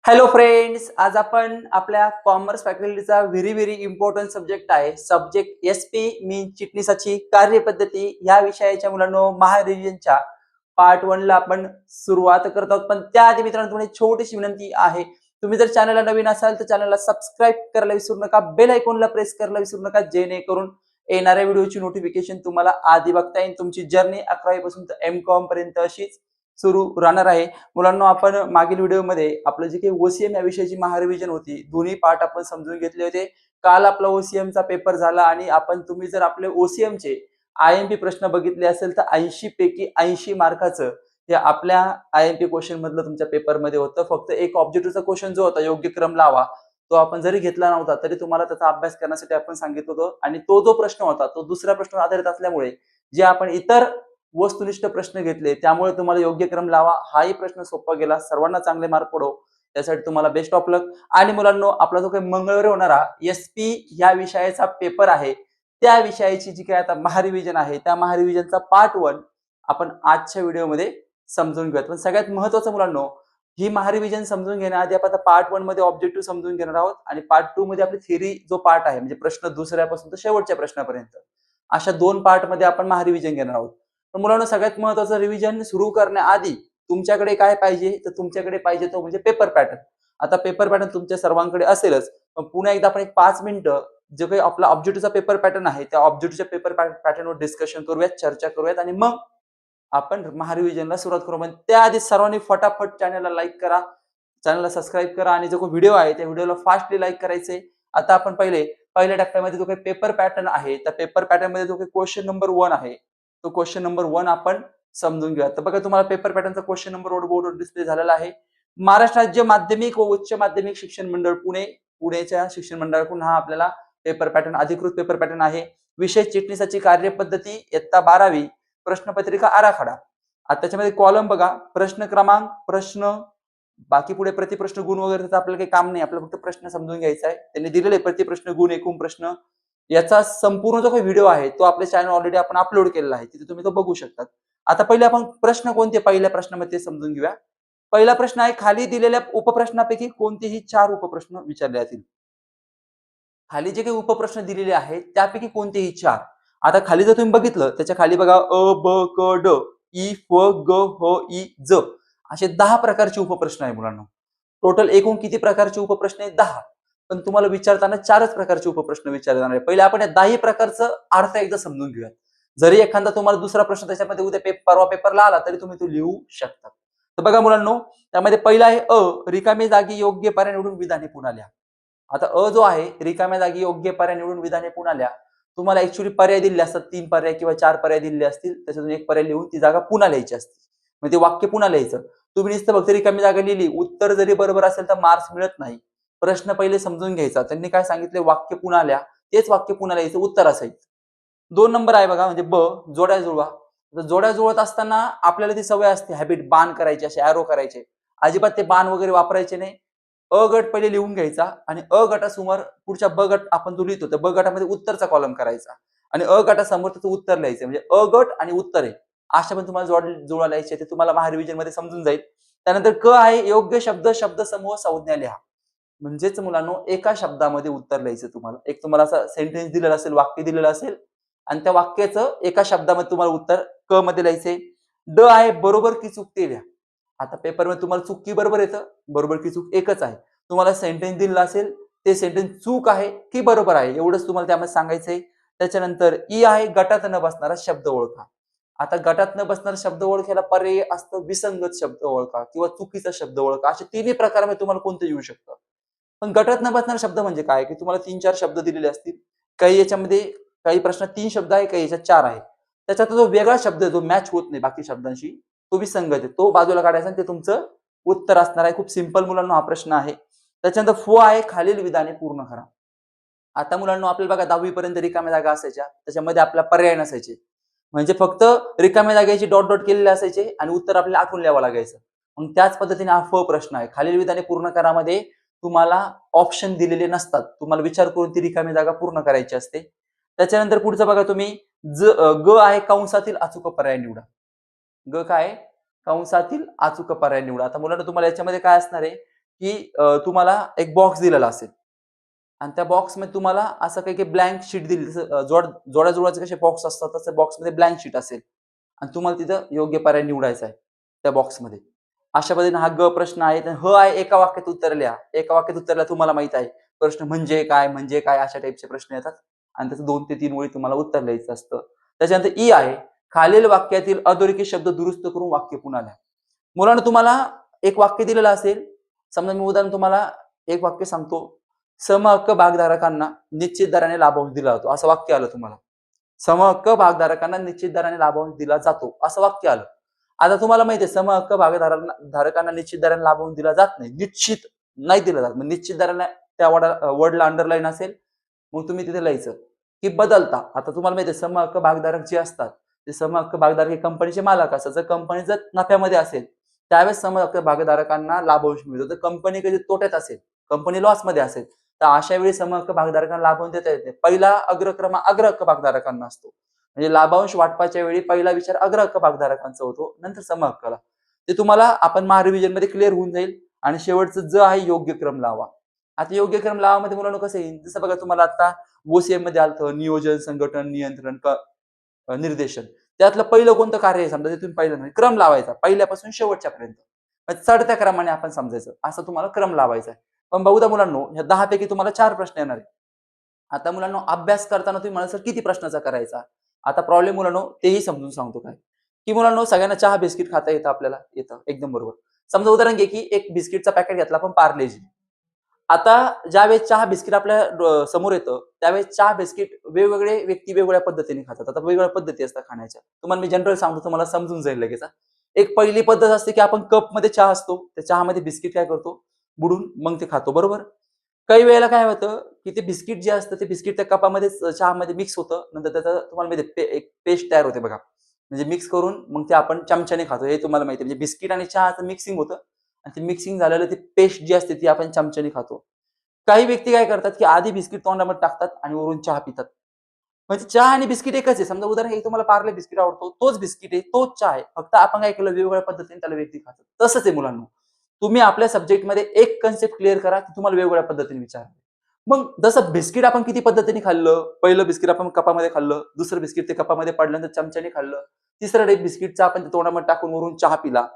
Hello friends, आज आपण आपल्या कॉमर्स फॅकल्टीचा व्हेरी इम्पॉर्टंट सब्जेक्ट आहे. सब्जेक्ट एसपी मीन चिटणीसाची कार्यपद्धती या विषयाच्या मुलांनो महारिव्हिजनच्या पार्ट 1 ला आपण सुरुवात करत आहोत. पण त्याआधी मित्रांनो तुम्हाला एक छोटीशी विनंती आहे. तुम्ही जर चॅनलला नवीन असाल तर चॅनलला सबस्क्राईब करायला विसरू नका. बेल आयकॉनला प्रेस करायला विसरू नका, जेणेकरून येणाऱ्या व्हिडिओची नोटिफिकेशन तुम्हाला आधी बघता येईल. तुमची जर्नी 11वी पासून तर एम.कॉम पर्यंत अशीच सुरू राहणार आहे. मुलांनो, आपण मागील व्हिडिओमध्ये आपलं जे काही ओसीएम या विषयाची महारिव्हिजन होती, दोन्ही पार्ट आपण समजून घेतले होते. काल आपला ओसीएमचा पेपर झाला आणि तुम्ही जर आपले ओसीएमचे आयएमपी प्रश्न बघितले असेल तर 80 पैकी 80 मार्काचं हे आपल्या आयएमपी क्वेश्चन मधलं तुमच्या पेपरमध्ये होतं. फक्त एक ऑब्जेक्टिव्हचा क्वेश्चन जो होता योग्य क्रम लावा, तो आपण जरी घेतला नव्हता तरी तुम्हाला त्याचा अभ्यास करण्यासाठी आपण सांगितलं होतं. आणि तो जो प्रश्न होता तो दुसऱ्या प्रश्नावर आधारित असल्यामुळे जे आपण इतर वस्तुनिष्ठ प्रश्न घेतले त्यामुळे तुम्हाला योग्य क्रम लावा हाही प्रश्न सोपा गेला. सर्वांना चांगले मार्क पडो त्यासाठी तुम्हाला बेस्ट ऑफ लक. आणि मुलांनो, आपला जो काही मंगळवारी होणारा एसपी या विषयाचा पेपर आहे त्या विषयाची जी काही आता महारिव्हिजन आहे त्या महारिव्हिजनचा पार्ट 1 आपण आजच्या व्हिडिओमध्ये समजून घेऊयात. पण सगळ्यात महत्त्वाचं मुलांनो, ही महारिव्हिजन समजून घेण्याआधी आपण आता पार्ट 1 मध्ये ऑब्जेक्टिव्ह समजून घेणार आहोत आणि पार्ट 2 मध्ये आपली थिअरी जो पार्ट आहे म्हणजे प्रश्न दुसऱ्यापासून तर शेवटच्या प्रश्नापर्यंत अशा 2 पार्ट मध्ये आपण महारिव्हिजन घेणार आहोत. तर मुलांना सगळ्यात महत्त्वाचं रिव्हिजन सुरू करण्याआधी तुमच्याकडे काय पाहिजे तर तुमच्याकडे पाहिजे तो म्हणजे पेपर पॅटर्न. आता पेपर पॅटर्न तुमच्या सर्वांकडे असेलच, पण पुन्हा एकदा आपण एक 5 मिनिटं जो काही आपला ऑब्जेक्टिव्हचा पेपर पॅटर्न आहे त्या ऑब्जेक्टिव्हच्या पेपर पॅटर्नवर डिस्कशन करूयात, चर्चा करूयात आणि मग आपण महारिव्हिजनला सुरुवात करू. पण त्याआधी सर्वांनी फटाफट चॅनलला लाईक करा, चॅनलला सबस्क्राईब करा आणि जो काही व्हिडिओ आहे त्या व्हिडिओला फास्टली लाईक करायचे. आता आपण पहिल्या टप्प्यामध्ये जो काही पेपर पॅटर्न आहे त्या पेपर पॅटर्न मध्ये जो काही क्वेश्चन नंबर 1 आहे तो क्वेश्चन नंबर 1 आपण समजून घेऊया. तर बघा, तुम्हाला पेपर पॅटर्नचा क्वेश्चन नंबर बोर्डवर डिस्प्ले झालेला आहे. महाराष्ट्र राज्य माध्यमिक व उच्च माध्यमिक शिक्षण मंडळ पुणेच्या शिक्षण मंडळाकडून हा आपल्याला पेपर पॅटर्न अधिकृत पेपर पॅटर्न आहे. विषय चिटणीसाची कार्यपद्धती इयत्ता 12वी प्रश्नपत्रिका आराखडा. आता त्याच्यामध्ये कॉलम बघा, प्रश्न क्रमांक, प्रश्न, बाकी पुढे प्रतिप्रश्न गुण वगैरे त्याचं आपल्याला काही काम नाही, आपल्याला फक्त प्रश्न समजून घ्यायचा आहे. त्यांनी दिलेले प्रतिप्रश्न गुण, एकूण प्रश्न याचा संपूर्ण जो काही व्हिडिओ आहे तो आपल्या चॅनल ऑलरेडी आपण अपलोड केलेला आहे, तिथे तुम्ही तो बघू शकता. आता पहिले आपण प्रश्न कोणते पहिल्या प्रश्नामध्ये समजून घेऊया. पहिला प्रश्न आहे, खाली दिलेल्या उपप्रश्नापैकी कोणतेही 4 उपप्रश्न विचारले जातील. खाली जे काही उपप्रश्न दिलेले आहेत त्यापैकी कोणतेही 4. आता खाली जर तुम्ही बघितलं त्याच्या खाली बघा अ, ब, क, ड, इ, फ, ग, ह, इ, ज असे 10 प्रकारचे उपप्रश्न आहे मुलांना. टोटल एकूण किती प्रकारचे उपप्रश्न आहेत? 10. पण तुम्हाला विचारताना 4च प्रकारचे उपप्रश्न विचारले जाणार आहे. पहिले आपण या 10ही प्रकारचं अर्थ एकदा समजून घेऊया. जरी एखादा तुम्हाला दुसरा प्रश्न त्याच्यामध्ये उद्या परवा पेपरला आला तरी तुम्ही तो लिहू शकता. तर बघा मुलांनो, त्यामध्ये पहिला आहे रिकामी जागी योग्य पर्याय निवडून विधाने पुन्हा लिहा. आता जो आहे रिकाम्या जागी योग्य पर्याय निवडून विधाने पुन्हा लिहा. तुम्हाला ऍक्च्युअली पर्याय दिले असतात, 3 पर्याय किंवा 4 पर्याय दिले असतील, त्याच्यातून एक पर्याय लिहून ती जागा पुन्हा लिहायची असते. म्हणजे वाक्य पुन्हा लिहायचं. तुम्ही नुसतं फक्त रिकामी जागा लिहिली, उत्तर जरी बरोबर असेल तर मार्क्स मिळत नाही. प्रश्न पहिले समजून घ्यायचा. त्यांनी काय सांगितले, वाक्य पुन्हा लिहा. तेच वाक्य पुन्हा लिहायचं उत्तरासहित. 2 नंबर आहे बघा, म्हणजे ब, जोड्या जुळवा. जोड्या जुळवत असताना आपल्याला ती सवय असते, हॅबिट, बाण करायची, असे अॅरो करायचे. अजिबात ते बाण वगैरे वापरायचे नाही. गट पहिले लिहून घ्यायचा आणि गटासमोर पुढच्या ब गट आपण जो लिहितो, तर ब गटामध्ये उत्तरचा कॉलम करायचा आणि गटासमोर त्याचं उत्तर लिहायचं. म्हणजे गट आणि उत्तर आहे अशा पण तुम्हाला जुळवा लिहायचे, ते तुम्हाला महारिव्हिजन मध्ये समजून जाईल. त्यानंतर क आहे, योग्य शब्द, शब्दसमूह, संज्ञा लिहा. म्हणजेच मुलांनो, एका शब्दामध्ये उत्तर लिहायचं तुम्हाला. एक तुम्हाला असं सेंटेन्स दिलेलं असेल, वाक्य दिलेलं असेल आणि त्या वाक्याचं एका शब्दामध्ये तुम्हाला उत्तर क मध्ये लिहायचंय. ड आहे, बरोबर की चूक ते लिहा. आता पेपरमध्ये तुम्हाला चूक की बरोबर येतं, बरोबर की चूक एकच आहे. तुम्हाला सेंटेन्स दिलेलं असेल, ते सेंटेन्स चूक आहे की बरोबर आहे एवढंच तुम्हाला त्यामध्ये सांगायचंय. त्याच्यानंतर ई आहे, गटात न बसणारा शब्द ओळखा. आता गटात न बसणारा शब्द ओळखायला पर्याय असतं, विसंगत शब्द ओळखा किंवा चुकीचा शब्द ओळखा. अशा तिन्ही प्रकारामध्ये तुम्हाला कोणतं येऊ शकतं. पण गटात न बसणारा शब्द म्हणजे काय, की तुम्हाला 3-4 शब्द दिलेले असतील. काही याच्यामध्ये काही प्रश्नात 3 शब्द आहे, काही याच्यात 4 आहे. त्याच्यात जो वेगळा शब्द आहे, जो मॅच होत नाही बाकी शब्दांशी, तो विसंगत आहे. तो बाजूला काढायचा आणि ते तुमचं उत्तर असणार आहे. खूप सिंपल मुलांनो हा प्रश्न आहे. त्याच्यानंतर फ आहे, खालील विधाने पूर्ण करा. आता मुलांनो, आपल्याला बघा 10वी पर्यंत रिकाम्या जागा असायच्या, त्याच्यामध्ये आपला पर्याय नसायचे. म्हणजे फक्त रिकाम्या जागेची डॉट डॉट केलेले असायचे आणि उत्तर आपल्याला आठवून लिहावं लागायचं. मग त्याच पद्धतीने हा फ प्रश्न आहे. खालील विधाने पूर्ण करामध्ये तुम्हाला ऑप्शन दिलेले नसतात. तुम्हाला विचार करून ती रिकामी जागा पूर्ण करायची असते. त्याच्यानंतर पुढचं बघा तुम्ही, ग आहे, कंसातील अचूक पर्याय निवडा. ग काय, कंसातील अचूक पर्याय निवडा. आता मुलांना तुम्हाला याच्यामध्ये काय असणार आहे, की तुम्हाला एक बॉक्स दिलेला असेल आणि त्या बॉक्समध्ये तुम्हाला असं काही काही ब्लँक शीट दिली. जसं जोड्या-जोड्याचे कसे बॉक्स असतात, तसं बॉक्समध्ये ब्लँक शीट असेल आणि तुम्हाला तिथं योग्य पर्याय निवडायचा आहे त्या बॉक्समध्ये. अशा पद्धतीने हा ग प्रश्न आहे. तर ह आहे एका वाक्यात उत्तर लिहा. एका वाक्यात उत्तर लिहा तुम्हाला माहीत आहे. प्रश्न म्हणजे काय? म्हणजे काय? अशा टाइपचे प्रश्न येतात आणि त्याचं 2 ते 3 ओळी तुम्हाला उत्तर लिहायचं असतं. त्याच्यानंतर ई आहे. खालील वाक्यातील अधोरेखित शब्द दुरुस्त करून वाक्य पुन्हा लिहा. मुलांनो तुम्हाला एक वाक्य दिलेलं असेल. समजा मी उदाहरण तुम्हाला एक वाक्य सांगतो. समहक्क भागधारकांना निश्चित दराने लाभांश दिला जातो. असं वाक्य आलं तुम्हाला. समहक्क भागधारकांना निश्चित दराने लाभांश दिला जातो. असं वाक्य आलं. आता तुम्हाला माहिती आहे समहक्क भागधारकांना निश्चित दराने लाभांश दिला जात नाही. निश्चित नाही दिला जात. मग निश्चित दराने त्या वर्डला अंडरलाईन असेल, मग तुम्ही तिथे लिहायचं, की बदलता. आता तुम्हाला माहिती आहे समहक्क भागधारक जे असतात, ते समहक्क भागधारक हे कंपनीचे मालक असतात. जर कंपनी जर नफ्यामध्ये असेल, त्यावेळेस समहक्क भागधारकांना लाभांश मिळतो. तर कंपनी कधी तोट्यात असेल, कंपनी लॉसमध्ये असेल, तर अशा वेळी समहक्क भागधारकांना लाभांश देता येत नाही. पहिला अग्र हक्क भागधारकांना असतो. म्हणजे लाभांश वाटपाच्या वेळी पहिला विचार अग्र हक्क भागधारकांचा होतो, नंतर समहक्काला. ते तुम्हाला आपण महारिव्हिजनमध्ये क्लिअर होऊन जाईल आणि शेवटचं ज आहे योग्य क्रम लावा. आता योग्य क्रम लावामध्ये मुलांनो कसं येईल? जसं बघा तुम्हाला आता OCM मध्ये आलतं नियोजन, संघटन, नियंत्रण, निर्देशन. त्यातलं पहिलं कोणतं कार्य आहे समजा ते तुम्ही पहिलं नाही. क्रम लावायचा पहिल्यापासून शेवटच्यापर्यंत. चढत्या क्रमाने आपण समजायचं. असं तुम्हाला क्रम लावायचा आहे. पण बहुधा मुलांनो ह्या 10 पैकी तुम्हाला 4 प्रश्न येणार आहेत. आता मुलांनो अभ्यास करताना तुम्ही म्हणाल, "सर किती प्रश्नाचा करायचा?" आता प्रॉब्लेम मुलांनो तेही समजून सांगतो काय, की मुलांनो सगळ्यांना चहा बिस्किट खाता येतं आपल्याला? येतं. एकदम बरोबर. समजा उदाहरण घे, की एक बिस्किटचा पॅकेट घेतला आपण पार्लेजी. आता ज्यावेळेस चहा बिस्किट आपल्या समोर येतं, त्यावेळेस चहा बिस्किट वेगवेगळे व्यक्ती वेगवेगळ्या पद्धतीने खातात. आता वेगवेगळ्या पद्धती असतात खाण्याच्या. तुम्हाला मी जनरल सांगतो तुम्हाला समजून जाईल लगेच हां. एक पहिली पद्धत असते, की आपण कपमध्ये चहा असतो. त्या चहामध्ये बिस्किट काय करतो? बुडवून मग ते खातो, बरोबर? काही वेळेला काय होतं, की ते बिस्किट जे असतं, ते बिस्किट त्या कपामध्येच चहामध्ये मिक्स होतं. नंतर त्याचं तुम्हाला माहिती आहे एक पेस्ट तयार होते बघा. म्हणजे मिक्स करून मग ते आपण चमच्याने खातो. हे तुम्हाला माहिती आहे. म्हणजे बिस्किट आणि चहाचं मिक्सिंग होतं आणि ते मिक्सिंग झालेलं ती पेस्ट जी असते ती आपण चमच्याने खातो. काही व्यक्ती काय करतात, की आधी बिस्किट तोंडामध्ये टाकतात आणि वरून चहा पितात. म्हणजे चहा आणि बिस्किट एकच आहे. समजा उदाहरण घ्या, तुम्हाला पार्ले बिस्किट आवडतो, तोच बिस्किट आहे, तोच चहा आहे. फक्त आपण काय केलं वेगवेगळ्या पद्धतीने त्याला व्यक्ती खातात. तसंच आहे मुलांनो. तुम्ही आपल्या सब्जेक्टमध्ये एक कन्सेप्ट क्लिअर करा, की तुम्हाला वेगवेगळ्या पद्धतीने विचारलं. मग जसं बिस्किट आपण किती पद्धतीने खाल्लं, पहिलं बिस्किट आपण कपामध्ये खाल्लं, दुसरं बिस्किट ते कपामध्ये पडल्यानंतर चमच्याने खाल्लं, तिसरं एक बिस्किटचा आपण तोंडामध्ये टाकून वरून चहा पिला.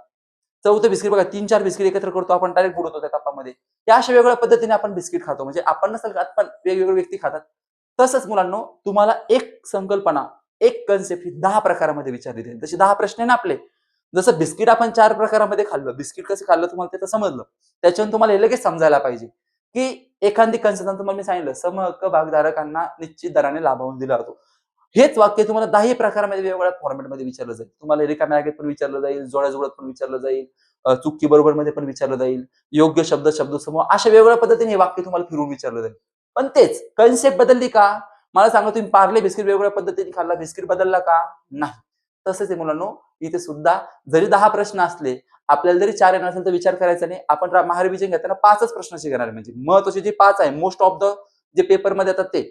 चौथं बिस्किट बघा 3-4 बिस्किट एकत्र करतो आपण डायरेक्ट बुडवतो त्या कपामध्ये. या अशा वेगवेगळ्या पद्धतीने आपण बिस्किट खातो. म्हणजे आपण नसेल खात, पण वेगवेगळे व्यक्ती खातात. तसंच मुलांनो, तुम्हाला एक संकल्पना, एक कन्सेप्ट ही 10 प्रकारामध्ये विचारली जाईल. तसे 10 प्रश्न आहे ना आपले. जसं बिस्किट आपण 4 प्रकारामध्ये खाल्लं. बिस्किट कसं खाल्लं तुम्हाला ते तर समजलं. त्याच्यावरून तुम्हाला हे लगेच समजायला पाहिजे, की एखादी कन्सेप्ट तुम्हाला मी सांगितलं, समहक्क भागधारकांना निश्चित दराने लाभांश दिला जातो. हेच वाक्य तुम्हाला 10ही प्रकारामध्ये वेगवेगळ्या फॉर्मॅटमध्ये विचारलं जाईल. तुम्हाला रिकाम्या जागेत पण विचारलं जाईल, जोड्या-जोड्यात पण विचारलं जाईल, चुकी बरोबरमध्ये पण विचारलं जाईल, योग्य शब्द, शब्दसमूह अशा वेगवेगळ्या पद्धतीने हे वाक्य तुम्हाला फिरवून विचारलं जाईल. पण तेच कन्सेप्ट बदलली का? मला सांगा तुम्ही पार्ले बिस्किट वेगवेगळ्या पद्धतीने खाल्ला, बिस्किट बदलला का? नाही. तसंच आहे मुलांनो, इथे सुद्धा जरी 10 प्रश्न असले, आपल्याला जरी 4 येणार असेल तर विचार करायचा नाही. आपण महारिव्हिजन घेताना 5च प्रश्नाचे घेणार आहे म्हणजे महत्त्वाचे जे 5 आहे मोस्ट ऑफ द जे पेपरमध्ये येतात ते.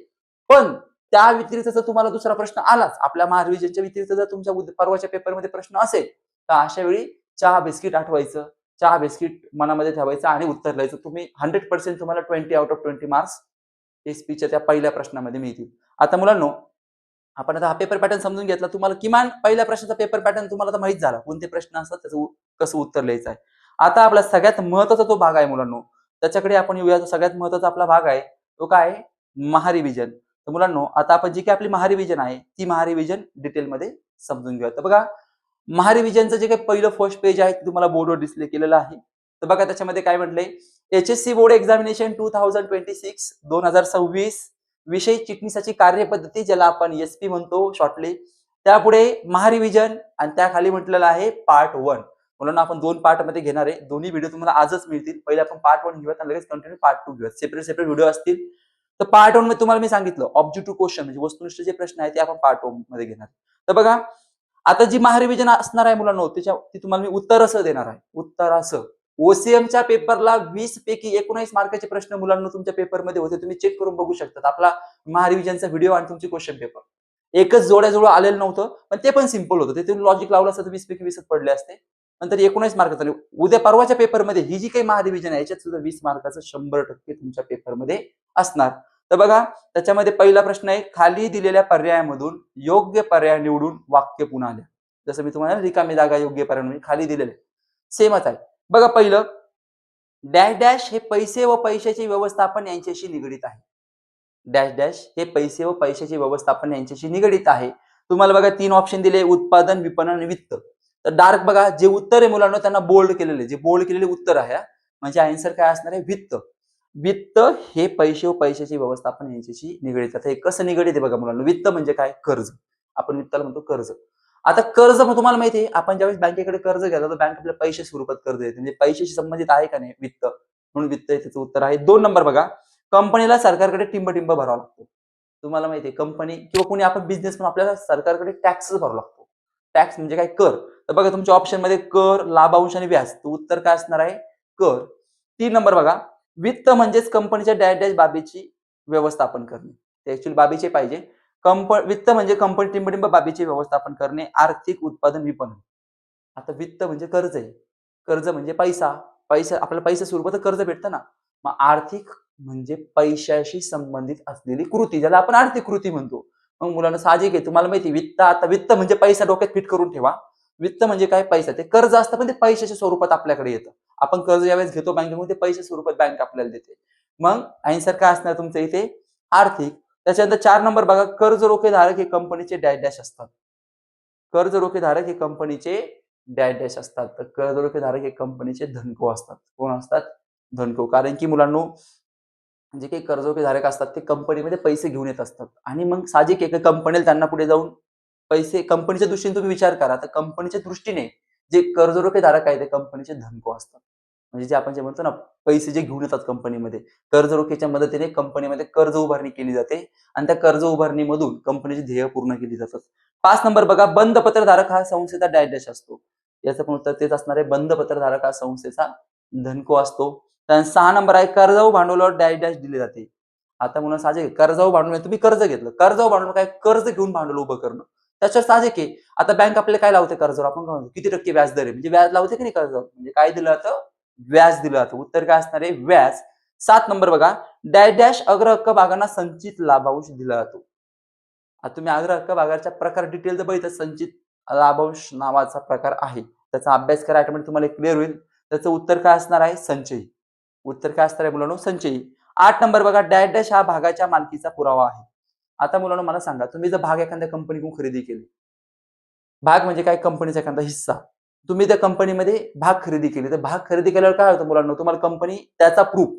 पण त्या व्यतिरिक्त जर तुम्हाला दुसरा प्रश्न आलाच, आपल्या महारिव्हिजनच्या व्यतिरिक्त जर तुमच्या परवाच्या पेपरमध्ये प्रश्न असेल, तर अशा वेळी चहा बिस्किट आठवायचं. चहा बिस्किट मनामध्ये ठेवायचं आणि उत्तर लिहायचं. तुम्ही 100% तुम्हाला 20 आउट ऑफ 20 मार्क्स एसपीच्या त्या पहिल्या प्रश्नामध्ये मिळतील. आता मुलांनो, आपण आता हा पेपर पॅटर्न समजून घेतला. तुम्हाला किमान पहिल्या प्रश्नाचा पेपर पॅटर्न तुम्हाला आता माहीत झाला. कोणते प्रश्न असतात, त्याचं कसं उत्तर लिहायचं आहे. आता आपला सगळ्यात महत्त्वाचा तो भाग आहे मुलांनो, त्याच्याकडे आपण येऊया. सगळ्यात महत्त्वाचा आपला भाग आहे, तो काय आहे? महारिव्हिजन. तर मुलांनो, आता आपण जी काही आपली महारिव्हिजन आहे, ती महारिव्हिजन डिटेलमध्ये समजून घेऊया. तर बघा, महारिव्हिजनचं जे काही पहिलं फर्स्ट पेज आहे, ते तुम्हाला बोर्डवर डिस्प्ले केलेलं आहे. तर बघा त्याच्यामध्ये काय म्हटलंय, एचएससी बोर्ड एक्झामिनेशन 2026 2026 विषय चिटणीसाची कार्यपद्धती ज्याला आपण एसपी म्हणतो शॉर्टली. त्यापुढे महारिव्हिजन आणि त्याखाली म्हटलेलं आहे पार्ट 1. मुलांना आपण 2 पार्टमध्ये घेणार आहे. दोन्ही व्हिडिओ तुम्हाला आजच मिळतील. पहिले आपण पार्ट 1 घेऊयात आणि लगेच कंटिन्यू पार्ट 2 घेऊयात. सेपरेट व्हिडिओ असतील. तर पार्ट 1 मध्ये तुम्हाला मी सांगितलं ऑब्जेक्टिव्ह क्वेश्चन म्हणजे वस्तुनिष्ठ जे प्रश्न आहेत ते आपण पार्ट 1 मध्ये घेणार. तर बघा, आता जी महारिव्हिजन असणार आहे मुलांनो, ती तुम्हाला मी उत्तरासह देणार आहे. उत्तरासह. ओसीएमच्या पेपरला 20 पैकी 19 मार्काचे प्रश्न मुलांनो तुमच्या पेपरमध्ये होते. तुम्ही चेक करून बघू शकता. आपला महारिव्हिजनचा व्हिडिओ आणि तुमचे क्वेश्चन पेपर. एकच जोड्या-जोड आलेलं नव्हतं, पण ते पण सिंपल होतं. ते तुम्ही लॉजिक लावलं असतं तर 20 पैकी 20च पडले असते. नंतर 19 मार्क झाले. उद्या परवाच्या पेपरमध्ये ही जी काही महाडिव्हिजन आहे याच्यात सुद्धा 20 मार्काचं 100% तुमच्या पेपरमध्ये असणार. तर बघा त्याच्यामध्ये पहिला प्रश्न आहे, खाली दिलेल्या पर्यायामधून योग्य पर्याय निवडून वाक्य पुन्हा लिहा. जसं मी तुम्हाला रिकामी जागा योग्य पर्याय म्हणून खाली दिलेले सेमच आहे. बघा पहिलं डॅश डॅश हे पैसे व पैशाचे व्यवस्थापन यांच्याशी निगडित आहे. डॅश डॅश हे पैसे व पैशाचे व्यवस्थापन यांच्याशी निगडित आहे. तुम्हाला बघा 3 ऑप्शन दिले, उत्पादन, विपणन आणि वित्त. तर डार्क बघा जे उत्तर आहे मुलांना त्यांना बोल्ड केलेले, जे बोल्ड केलेले उत्तर आहे म्हणजे आन्सर काय असणार आहे, वित्त. वित्त हे पैसे व पैशाचे व्यवस्थापन यांच्याशी निगडित आहे. हे कसं निगडित आहे बघा मुलांना. वित्त म्हणजे काय, कर्ज. आपण वित्ताला म्हणतो कर्ज. आता कर्ज मग तुम्हाला माहिती आहे, आपण ज्यावेळेस बँकेकडे कर्ज घेतो तर बँक आपल्याला पैसे स्वरूपात कर्ज देते. म्हणजे पैशाशी संबंधित आहे का नाही वित्त, म्हणून वित्त त्याचं उत्तर आहे. 2 नंबर बघा, कंपनीला सरकारकडे टिंब भरावा लागतो. तुम्हाला माहिती आहे कंपनी किंवा कोणी आपण बिझनेस म्हणून आपल्याला सरकारकडे टॅक्स भरावा लागतो. टॅक्स म्हणजे काय, कर. तर बघा तुमच्या ऑप्शन मध्ये कर, लाभांश आणि व्याज. तर उत्तर काय असणार आहे, कर. 3 नंबर बघा, वित्त म्हणजेच कंपनीच्या डॅश डॅश बाबीची व्यवस्थापन करणे. ते ऍक्च्युअली बाबीचे पाहिजे. वित्त म्हणजे कंपनी टिंब बाबीचे व्यवस्थापन करणे, आर्थिक उत्पादन, विपणन. आता वित्त म्हणजे कर्ज आहे. कर्ज म्हणजे पैसा. आपल्याला पैसा स्वरूपात कर्ज भेटतं ना. मग आर्थिक म्हणजे पैशाशी संबंधित असलेली कृती, ज्याला आपण आर्थिक कृती म्हणतो. मग मुलांना साहजिक आहे, तुम्हाला माहिती वित्त, आता वित्त म्हणजे पैसा डोक्यात फिट करून ठेवा. वित्त म्हणजे काय, पैसा. ते कर्ज असतं पण ते पैशाच्या स्वरूपात आपल्याकडे येतं. आपण कर्ज ज्यावेळेस घेतो बँकेमध्ये ते पैसे स्वरूपात बँक आपल्याला देते. मग आन्सर काय असणार तुमचं इथे, आर्थिक. त्याच्यानंतर 4 नंबर बघा, कर्ज रोखेधारक हे कंपनीचे डॅश डॅश असतात. कर्ज रोखेधारक हे कंपनीचे डॅश डॅश असतात. तर कर्ज रोखेधारक हे कंपनीचे धनको असतात. कोण असतात, धनको. कारण की मुलांनो जे काही कर्ज रोखेधारक असतात ते कंपनीमध्ये पैसे घेऊन येत असतात आणि मग साहजिक आहे कंपनीला त्यांना पुढे जाऊन पैसे, कंपनीच्या दृष्टीने तुम्ही विचार करा तर कंपनीच्या दृष्टीने जे कर्ज रोखेधारक आहे ते कंपनीचे धनको असतात. म्हणजे जे आपण जे म्हणतो ना, पैसे जे घेऊन येतात कंपनीमध्ये, कर्ज रोख्याच्या मदतीने कंपनीमध्ये कर्ज उभारणी केली जाते आणि त्या कर्ज उभारणीमधून कंपनीची ध्येय पूर्ण केली जातात. 5 नंबर बघा, बंद पत्रधारक हा संस्थेचा डॅश डॅश असतो. याचं पण उत्तर तेच असणार आहे, बंद पत्रधारक हा संस्थेचा धनको असतो. त्यानंतर 6 नंबर आहे, कर्जाऊ भांडवलावर डॅश डॅश दिले जाते. आता मुलं साहजिक कर्जाऊ भांडवल, तुम्ही कर्ज घेतलं, कर्जाऊ भांडवल काय, कर्ज घेऊन भांडवल उभं करणं. त्याच्यावर साहजिक आहे, आता बँक आपल्याला काय लावते कर्जावर, आपण काय म्हणतो किती टक्के व्याज दर आहे, म्हणजे व्याज लावते की नाही कर्जावर, म्हणजे काय दिलं जातं, व्याज दिलं जातं. उत्तर काय असणार आहे, व्याज. 7 नंबर बघा, डॅश डॅश अग्र हक्क भागांना संचित लाभांश दिला जातो. आता तुम्ही अग्र हक्क भागाच्या प्रकार डिटेल जर बघितलं, संचित लाभांश नावाचा प्रकार आहे, त्याचा अभ्यास करा, ऑटोमॅटिक तुम्हाला क्लिअर होईल. त्याचं उत्तर काय असणार आहे, संचयी. उत्तर काय असणार आहे मुलांनो, संचयी. 8 नंबर बघा, डॅश डॅश हा भागाच्या मालकीचा पुरावा आहे. आता मुलांनो मला सांगा, तुम्ही जर भाग एखाद्या कंपनीकडून खरेदी केली, भाग म्हणजे काय, कंपनीचा एखादा हिस्सा, तुम्ही त्या कंपनीमध्ये भाग खरेदी केली, तर भाग खरेदी केल्यावर काय होतं मुलांनो, तुम्हाला कंपनी त्याचा प्रूफ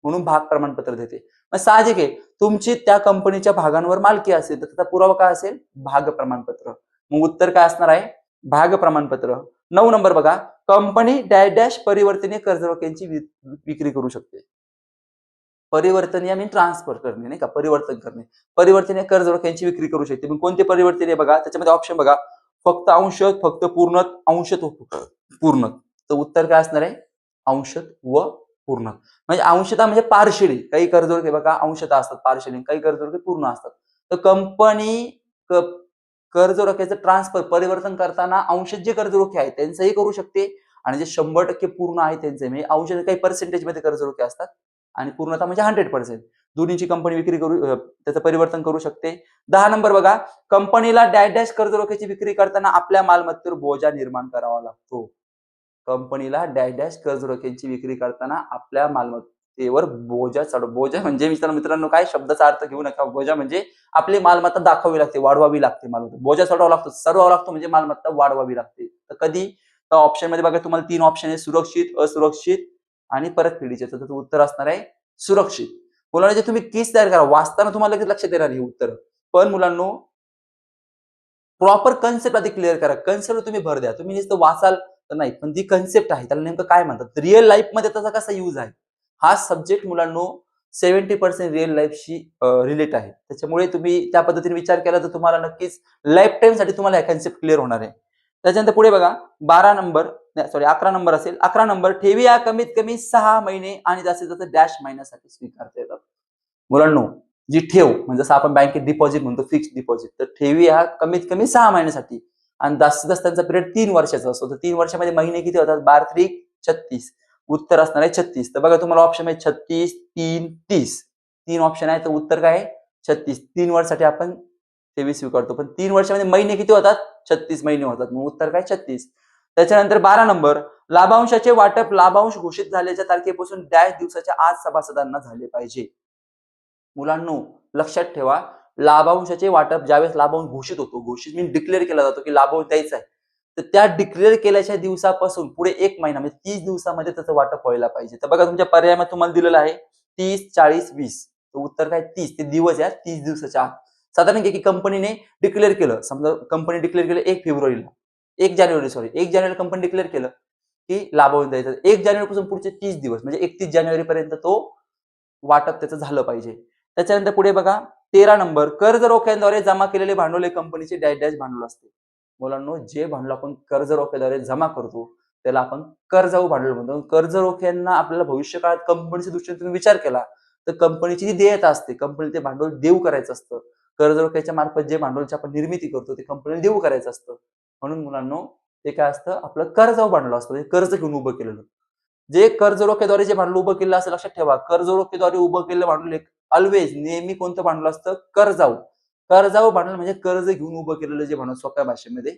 म्हणून भाग प्रमाणपत्र देते. मग साहजिक आहे, तुमची त्या कंपनीच्या भागांवर मालकी असेल तर त्याचा पुरावा काय असेल, भाग प्रमाणपत्र. मग उत्तर काय असणार आहे, भाग प्रमाणपत्र. 9 नंबर बघा, कंपनी डॅश डॅश परिवर्तनीय कर्जरोख्यांची विक्री करू शकते. परिवर्तनीय मीन ट्रान्सफर करणे, नाही का, परिवर्तन करणे. परिवर्तनीय कर्जरोख्यांची विक्री करू शकते. मग कोणते परिवर्तनीय बघा, त्याच्यामध्ये ऑप्शन बघा, फक्त अंशत, फक्त पूर्णत, अंशत व पूर्णत. तर उत्तर काय असणार आहे, अंशत व पूर्णत. म्हणजे अंशतः म्हणजे पार्शियली, काही कर्जरोखे बघा अंशतः असतात पार्शियली, काही कर्जरोखे पूर्ण असतात. तर कंपनी कर्जरोख्याचं ट्रान्सफर, परिवर्तन करताना अंशत जे कर्जरोखे आहेत त्यांचंही करू शकते आणि जे 100% पूर्ण आहे त्यांचे, म्हणजे अंशत काही पर्सेंटेज मध्ये कर्जरोखे असतात आणि पूर्णतः म्हणजे 100%. दोन्हीची कंपनी विक्री करू, त्याचं परिवर्तन करू शकते. 10 नंबर बघा, कंपनीला डॅश डॅश कर्जरोख्याची विक्री करताना आपल्या मालमत्तेवर बोजा निर्माण करावा लागतो. कंपनीला डॅश डॅश कर्जरोख्यांची विक्री करताना आपल्या मालमत्तेवर बोजा म्हणजे मित्रांनो काय, शब्दाचा अर्थ घेऊ नका. बोजा म्हणजे आपली मालमत्ता दाखवावी लागते, वाढवावी लागते मालमत्ता. बोजा चढवावा लागतो, सर्वावा लागतो म्हणजे मालमत्ता वाढवावी लागते. तर कधी, तर ऑप्शन मध्ये बघा तुम्हाला 3 ऑप्शन आहे, सुरक्षित, असुरक्षित आणि परतफेडीचे. तर त्याचं उत्तर असणार आहे सुरक्षित. मुलांना जे तुम्ही केस तयार करा, वाचताना तुम्हाला लगेच लक्षात येणार हे उत्तर, पण मुलांनो प्रॉपर कन्सेप्ट आधी क्लिअर करा. कन्सेप्ट तुम्ही भर द्या, तुम्ही नुसतं वाचाल तर नाही, पण जी कन्सेप्ट आहे त्याला नेमकं काय म्हणतात, रिअल लाईफ मध्ये त्याचा कसा यूज आहे, हा सब्जेक्ट मुलांनो 70% रिअल लाईफशी रिलेट आहे. त्याच्यामुळे तुम्ही त्या पद्धतीने विचार केला तर तुम्हाला नक्कीच लाईफ टाइम साठी तुम्हाला हे कन्सेप्ट क्लिअर होणार आहे. त्याच्यानंतर पुढे बघा, 12 नंबर, सॉरी 11 नंबर असेल. 11 नंबर, ठेवी या कमीत कमी 6 महिने आणि जास्तीत जास्त डॅश महिन्यासाठी स्वीकारता येतात. मुलांनो जी ठेव म्हणजे जसं आपण बँकेत डिपॉझिट म्हणतो, फिक्स डिपॉझिट, तर ठेवी हा कमीत कमी 6 महिन्यासाठी आणि जास्तीत जास्त त्यांचा पिरियड 3 वर्षाचा असतो. तर 3 वर्षामध्ये महिने किती होतात? 12 3 36. उत्तर असणार आहे 36. तर बघा तुम्हाला ऑप्शन आहे 36, 3, 30. 3 ऑप्शन आहे, तर उत्तर काय आहे? 36. 3 वर्षासाठी आपण 23 स्वीकारतो. पण 3 वर्षामध्ये महिने किती होतात? 36 महिने होतात. मग उत्तर काय? 36. त्याच्यानंतर 12 नंबर, लाभांशाचे वाटप लाभांश घोषित झाल्याच्या तारखेपासून डॅश दिवसाच्या आत सभासदांना झाले पाहिजे. मुलांनो, लक्षात ठेवा, लाभांशाचे वाटप ज्यावेळेस लाभांश घोषित होतो, घोषित मीन्स डिक्लेअर केला जातो की लाभांश द्यायचा आहे, तर त्या डिक्लेअर केल्याच्या दिवसापासून पुढे 1 महिना म्हणजे 30 दिवसामध्ये त्याचं वाटप व्हायला पाहिजे. तर बघा तुमच्या पर्यायामध्ये तुम्हाला दिलेलं आहे 30, 40, 20. तर उत्तर काय? 30. ते दिवस आहे 30 दिवसाच्या आत. साधारण की कंपनीने डिक्लेअर केलं, समजा कंपनी डिक्लेअर केलं 1 फेब्रुवारीला, 1 जानेवारी सॉरी 1 जानेवारी कंपनी डिक्लेअर केलं की लाभांश द्यायचा. 1 जानेवारीपासून पुढचे 30 दिवस म्हणजे 31 जानेवारीपर्यंत तो वाटप त्याचं झालं पाहिजे. त्याच्यानंतर पुढे बघा 13 नंबर, कर्ज रोख्यांद्वारे जमा केलेले भांडवल हे कंपनीचे डॅश डॅश भांडवल असते. मुलांनो, जे भांडवल आपण कर्ज रोख्याद्वारे जमा करतो त्याला आपण कर्जाऊ भांडवल म्हणतो. कर्ज रोख्यांना आपल्याला भविष्य काळात कंपनीच्या दृष्टीने तुम्ही विचार केला तर कंपनीची जी देयता असते, कंपनीला ते भांडवल देऊ करायचं असतं. कर्ज रोख्याच्या मार्फत जे भांडवलची आपण निर्मिती करतो ते कंपनीला देऊ करायचं असतं. म्हणून मुलांनो, ते काय असतं? आपलं कर्जाऊ भांडवल असतं, म्हणजे कर्ज घेऊन उभं केलेलं. जे कर्ज रोख्याद्वारे जे भांडवल उभं केलं असं लक्षात ठेवा, कर्ज रोख्याद्वारे उभं केलेलं भांडवल ऑलवेज नेहमी कोणतं भांडवल असतं? कर्जाऊ. कर्जाऊ भांडवल म्हणजे कर्ज घेऊन उभं केलेलं जे भांडवल सोप्या भाषेमध्ये.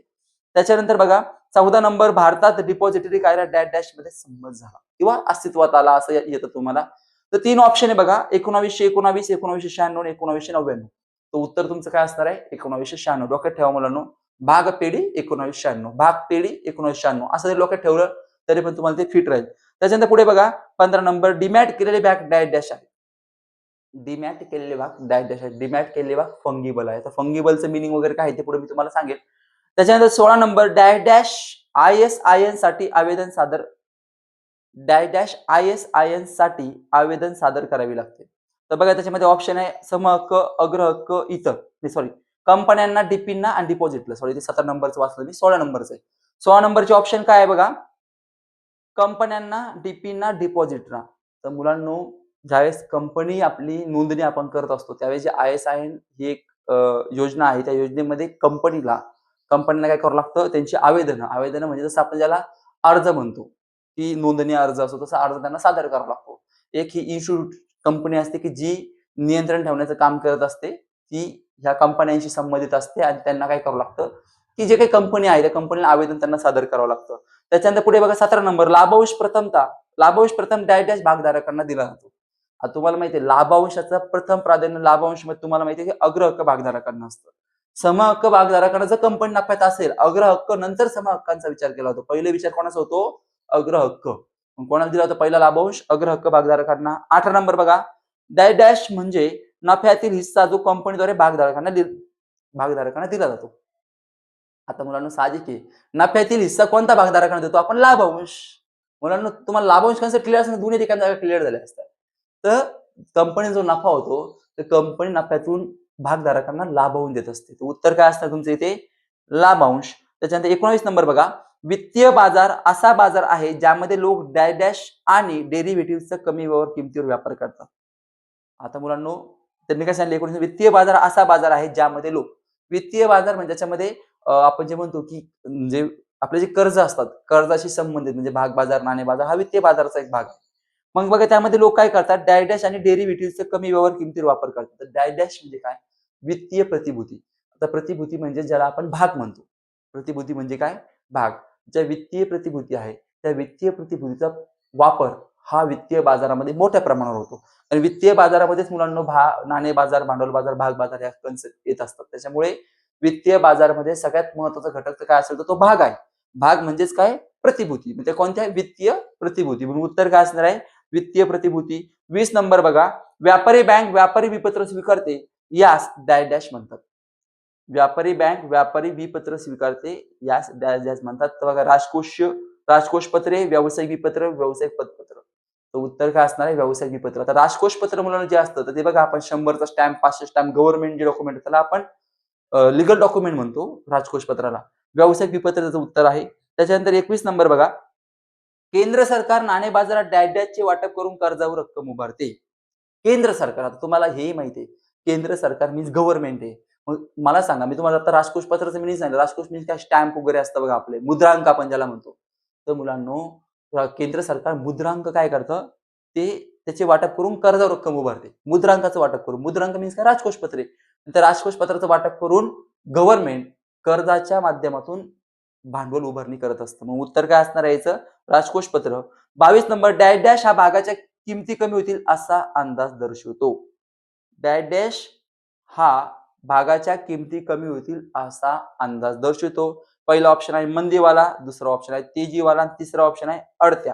त्याच्यानंतर बघा 14 नंबर, भारतात डिपॉझिटरी कायदा डॅश डॅश मध्ये संमत झाला किंवा अस्तित्वात आला असं येतं तुम्हाला. तर 3 ऑप्शन आहे बघा, 1919, 1996 आणि 1999. तर उत्तर तुमचं काय असणार आहे? 1996. डोक्यात ठेवा मुलांनो, भाग पेढी 1996, भाग पेढी 1996 असं जर डोक्यात ठेवलं तरी पण तुम्हाला ते फिट राहील. त्याच्यानंतर पुढे बघा 15 नंबर, डीमॅट केलेले भाग डॅश डॅश आहे. डीमॅट केलेले भाग डॅश डॅश आहे. डीमॅट केलेले भाग फंगिबल आहे. तर फंगिबलचं मिनिंग वगैरे काय आहे ते पुढे मी तुम्हाला सांगेल. त्याच्यानंतर 16 नंबर, डॅश डॅश ISIN साठी आवेदन सादर डॅश डॅश ISIN साठी आवेदन सादर करावे लागते. तर बघा त्याच्यामध्ये ऑप्शन आहे समहक्क, अग्रहक्क, इतर. सॉरी, कंपन्यांना, डीपींना आणि डिपॉझिटला. सॉरी, ते 17 नंबरचं वाचलं मी, 16 नंबरचं आहे. 16 नंबरचे ऑप्शन काय आहे बघा, कंपन्यांना, डीपींना, डिपॉझिटला. तर मुलांनो, ज्यावेळेस कंपनी आपली नोंदणी आपण करत असतो त्यावेळेस जे ISIN ही एक योजना आहे, त्या योजनेमध्ये कंपनीला काय करावं लागतं? त्यांची आवेदनं म्हणजे जसं आपण ज्याला अर्ज म्हणतो, की नोंदणी अर्ज असतो तसा अर्ज त्यांना सादर करावा लागतो. एक ही इन्स्टिट्यूट कंपनी असते की जी नियंत्रण ठेवण्याचं काम करत असते. ती ह्या कंपन्यांशी संबंधित असते आणि त्यांना काय करावं लागतं, की जे काही कंपनी आहे त्या कंपनीला आवेदन त्यांना सादर करावं लागतं. त्याच्यानंतर पुढे बघा 17 नंबर, लाभांश प्रथम डॅश डॅश भागधारकांना दिला जातो. आता तुम्हाला माहिती आहे लाभांशाचं प्रथम प्राधान्य लाभांशमध्ये तुम्हाला माहिती आहे की अग्रहक्क भागधारकांना असतं. समहक्क भागधारकांना जर कंपनी नफ्यात असेल, अग्रहक्क नंतर समहक्कांचा विचार केला जातो. पहिले विचार कोणाचा होतो? अग्रहक्क. मग कोणाला दिला होता पहिला लाभांश? अग्रहक्क भागधारकांना. 18 नंबर बघा, डॅश डॅश म्हणजे नफ्यातील हिस्सा जो कंपनीद्वारे भागधारकांना दिला जातो. आता मुलांना साहजिक आहे, नफ्यातील हिस्सा कोणता भागधारकांना देतो आपण? लाभांश. मुलांना तुम्हाला लाभांश कसं क्लिअर असं दोन्ही ठिकाणी जागा क्लिअर झाल्या असतात. तर कंपनीचा जो नफा होतो, तर कंपनी नफ्यातून भागधारकांना लाभांश देत असते. तर उत्तर काय असणार तुमचं इथे? लाभांश. त्याच्यानंतर 19 नंबर बघा, वित्तीय बाजार असा बाजार आहे ज्यामध्ये लोक डॅश डॅश आणि डेरिव्हेटिव्हचा कमी व्यवहार किमतीवर व्यापार करतात. आता मुलांनो, त्यांनी काय सांगितलं 19 वित्तीय बाजार असा बाजार आहे ज्यामध्ये वित्तीय बाजार म्हणजे त्याच्यामध्ये आपण जे म्हणतो की म्हणजे आपले जे कर्ज असतात, कर्जाशी संबंधित म्हणजे भाग बाजार, नाणे बाजार हा वित्तीय बाजाराचा एक भाग आहे. मग बघा त्यामध्ये लोक काय करतात? डॅश डॅश आणि डेरिव्हेटिव्हचा कमी व्यवहार किमतीवर वापर करतात. तर डॅश डॅश म्हणजे काय? वित्तीय प्रतिभूती. आता प्रतिभूती म्हणजे ज्याला आपण भाग म्हणतो. प्रतिभूती म्हणजे काय? भाग. ज्या वित्तीय प्रतिभूती आहे, त्या वित्तीय प्रतिभूतीचा वापर हा वित्तीय बाजारामध्ये मोठ्या प्रमाणावर होतो. आणि वित्तीय बाजारामध्येच मुलांना नाणे बाजार, भांडवल बाजार, भाग बाजार या कन्सेप्ट येत असतात. त्याच्यामुळे वित्तीय बाजारामध्ये सगळ्यात महत्त्वाचा घटक काय असेल तर तो भाग आहे. भाग म्हणजेच काय? प्रतिभूती. म्हणजे कोणत्या? वित्तीय प्रतिभूती. म्हणून उत्तर काय असणार आहे? वित्तीय प्रतिभूती. 20 नंबर बघा, व्यापारी बँक व्यापारी विपत्र स्वीकारते यास डॅश डॅश म्हणतात. व्यापारी बँक व्यापारी विपत्र स्वीकारते यास डॅश डॅश म्हणतात. तर बघा राजकोष पत्रे, व्यावसायिक विपत्र, व्यावसायिक पतपत्र. तर उत्तर काय असणार आहे? व्यावसायिक विपत्र. आता राजकोष पत्र मुलांना जे असतं तर ते बघा आपण 100चा स्टॅम्प, 500 स्टॅम्प, गव्हर्नमेंट जे डॉक्युमेंट त्याला आपण लीगल डॉक्युमेंट म्हणतो राजकोष पत्राला. व्यावसायिक विपत्र त्याचं उत्तर आहे. त्याच्यानंतर 21 नंबर बघा, केंद्र सरकार नाणे बाजारात डॅश डॅशचे वाटप करून कर्जावर रक्कम उभारते. केंद्र सरकार, आता तुम्हाला हेही माहिती आहे, केंद्र सरकार मीन्स गव्हर्नमेंट आहे. मग मला सांगा, मी तुम्हाला आता राजकोष पत्राचं मिनिंग सांगितलं. राजकोष म्हणजे काय, स्टॅम्प वगैरे असतं बघा आपले, मुद्रांक आपण ज्याला म्हणतो. तर मुलांनो, केंद्र सरकार मुद्रांक काय करतं, ते त्याचे वाटप करून कर्जावर रक्कम उभारते. मुद्रांकाचं वाटप करून. मुद्रांक मीन्स काय, राजकोष पत्रे. त्या राजकोष पत्राचं वाटप करून गव्हर्नमेंट कर्जाच्या माध्यमातून भांडवल उभारणी करत असतं. मग उत्तर काय असणार आहे याचं? राजकोष पत्र. 22 नंबर, डॅश डॅश हा भागाच्या किमती कमी होतील असा अंदाज दर्शवतो. डॅश डॅश हा भागाच्या किमती कमी होतील असा अंदाज दर्शवतो. पहिला ऑप्शन आहे मंदीवाला, दुसरा ऑप्शन आहे तेजीवाला आणि तिसरा ऑप्शन आहे अडत्या.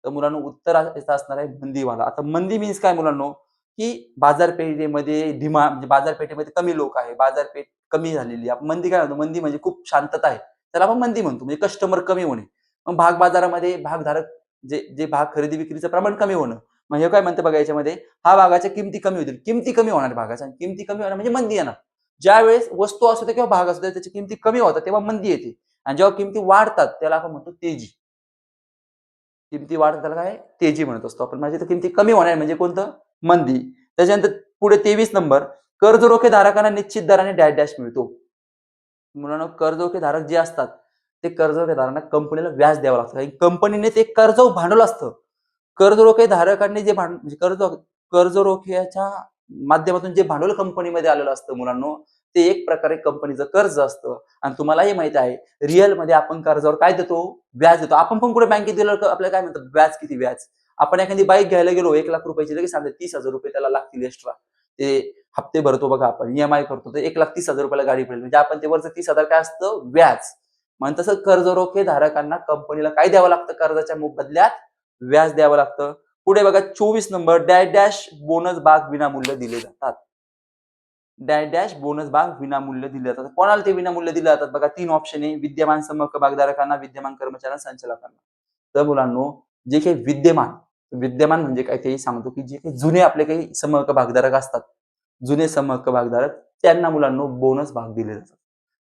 तर मुलांनो, उत्तर याचं असणार आहे मंदीवाला. आता मंदी मीन्स काय मुलांनो, की बाजारपेठेमध्ये म्हणजे बाजारपेठेमध्ये कमी लोक आहे, बाजारपेठ कमी झालेली आहे. मंदी काय म्हणतो? मंदी म्हणजे खूप शांतता आहे. त्याला आपण मंदी म्हणतो. म्हणजे कस्टमर कमी होणे. मग भाग बाजारामध्ये भागधारक जे जे भाग खरेदी विक्रीचं प्रमाण कमी होणं. मग हे काय म्हणतं बघा याच्यामध्ये, हा भागाच्या किमती कमी होतील. किमती कमी होणार भागाच्या. किमती कमी होणार म्हणजे मंदी येणार. ज्यावेळेस वस्तू असू दे किंवा भाग असू दे, त्याची किमती कमी होतात तेव्हा मंदी येते. आणि जेव्हा किमती वाढतात त्याला आपण म्हणतो तेजी. किमती वाढतात त्याला काय, तेजी म्हणत असतो आपण. म्हणजे किमती कमी होणार म्हणजे कोणतं? मंदी. त्याच्यानंतर पुढे 23 नंबर, कर्ज रोखे धारकांना निश्चित दराने डॅश डॅश मिळतो. मुलांनो, कर्जरोखे धारक जे असतात, ते कर्जरोखे धारकांना कंपनीला व्याज द्यावं लागतं. कंपनीने ते कर्ज भांडवल असतं. कर्जरोखे धारकांनी जे म्हणजे कर्जरोख्याच्या माध्यमातून जे भांडवल कंपनीमध्ये आलेलं असतं मुलांनो, ते एक प्रकारे कंपनीचं कर्ज असतं. आणि तुम्हालाही माहिती आहे, रिअलमध्ये आपण कर्जावर काय देतो? व्याज देतो. आपण पण कुठे बँकेत गेलो तर आपल्याला काय म्हणतात? व्याज किती व्याज? आपण एखादी बाईक घ्यायला गेलो 1,00,000 लगेच सांगतात ₹30,000 त्याला लागतील एक्स्ट्रा. ते हप्ते भरतो बघा आपण, ईएमआय करतो, तर 1,30,000 गाडी पडेल. म्हणजे आपण ते वरचं 30,000 काय असतं? व्याज. मग तसं कर्जरोखे धारकांना कंपनीला काय द्यावं लागतं? कर्जाच्या बदल्यात व्याज द्यावं लागतं. पुढे बघा 24 नंबर, डॅश डॅश बोनस भाग विनामूल्य दिले जातात. डॅश डॅश बोनस भाग विनामूल्य दिले जातात. कोणाला ते विनामूल्य दिले जातात? बघा 3 ऑप्शन आहे. विद्यमान समहक्क भागधारकांना, विद्यमान कर्मचाऱ्यांना, संचालकांना. तर मुलांनो, जे काही विद्यमान विद्यमान म्हणजे काय तेही सांगतो, की जे काही जुने आपले काही समहक्क भागधारक असतात, जुने समहक्क भागधारक, त्यांना मुलांनो बोनस भाग दिले जातात.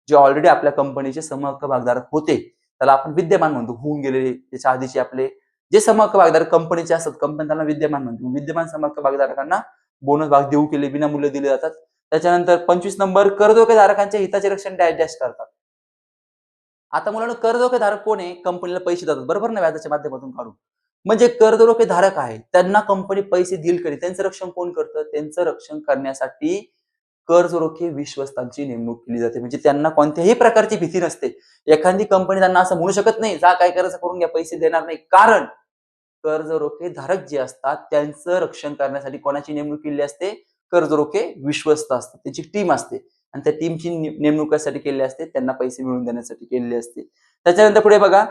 जे ऑलरेडी आपल्या कंपनीचे समहक्क भागधारक होते, त्याला आपण विद्यमान म्हणतो. होऊन गेलेले त्याच्या आधीचे आपले जे समहक्क भागधारक कंपनीचे असतात, कंपनी त्यांना विद्यमान म्हणतो. विद्यमान समहक्क भागधारकांना बोनस भाग देऊ केले, विनामूल्य दिले जातात. त्याच्यानंतर 25 नंबर, कर्जरोखेधारकांच्या हिताचे रक्षण डॅश डॅश करतात. आता मुलांनो, कर्जरोखेधारक कोण आहे? कंपनीला पैसे देतात, बरोबर ना, व्याजाच्या माध्यमातून काढून. म्हणजे कर्जरोखेधारक आहे, त्यांना कंपनी पैसे देईल कधी. त्यांचं रक्षण कोण करतं? त्यांचं रक्षण करण्यासाठी कर्जरोखे विश्वस्तांची नेमणूक केली जाते. म्हणजे त्यांना कोणत्याही प्रकारची भीती नसते. एखादी कंपनी त्यांना असं म्हणू शकत नाही, "जा काय करायचं करून घ्या, पैसे देणार नाही." कारण कर्जरोखे धारक जे असतात त्यांचं रक्षण करण्यासाठी कोणाची नेमणूक केलेली असते? कर्जरोखे विश्वस्त असतात. त्याची टीम असते आणि त्या टीमची नेमणूक कशासाठी केलेली असते? त्यांना पैसे मिळवून देण्यासाठी केलेली असते. त्याच्यानंतर पुढे बघा,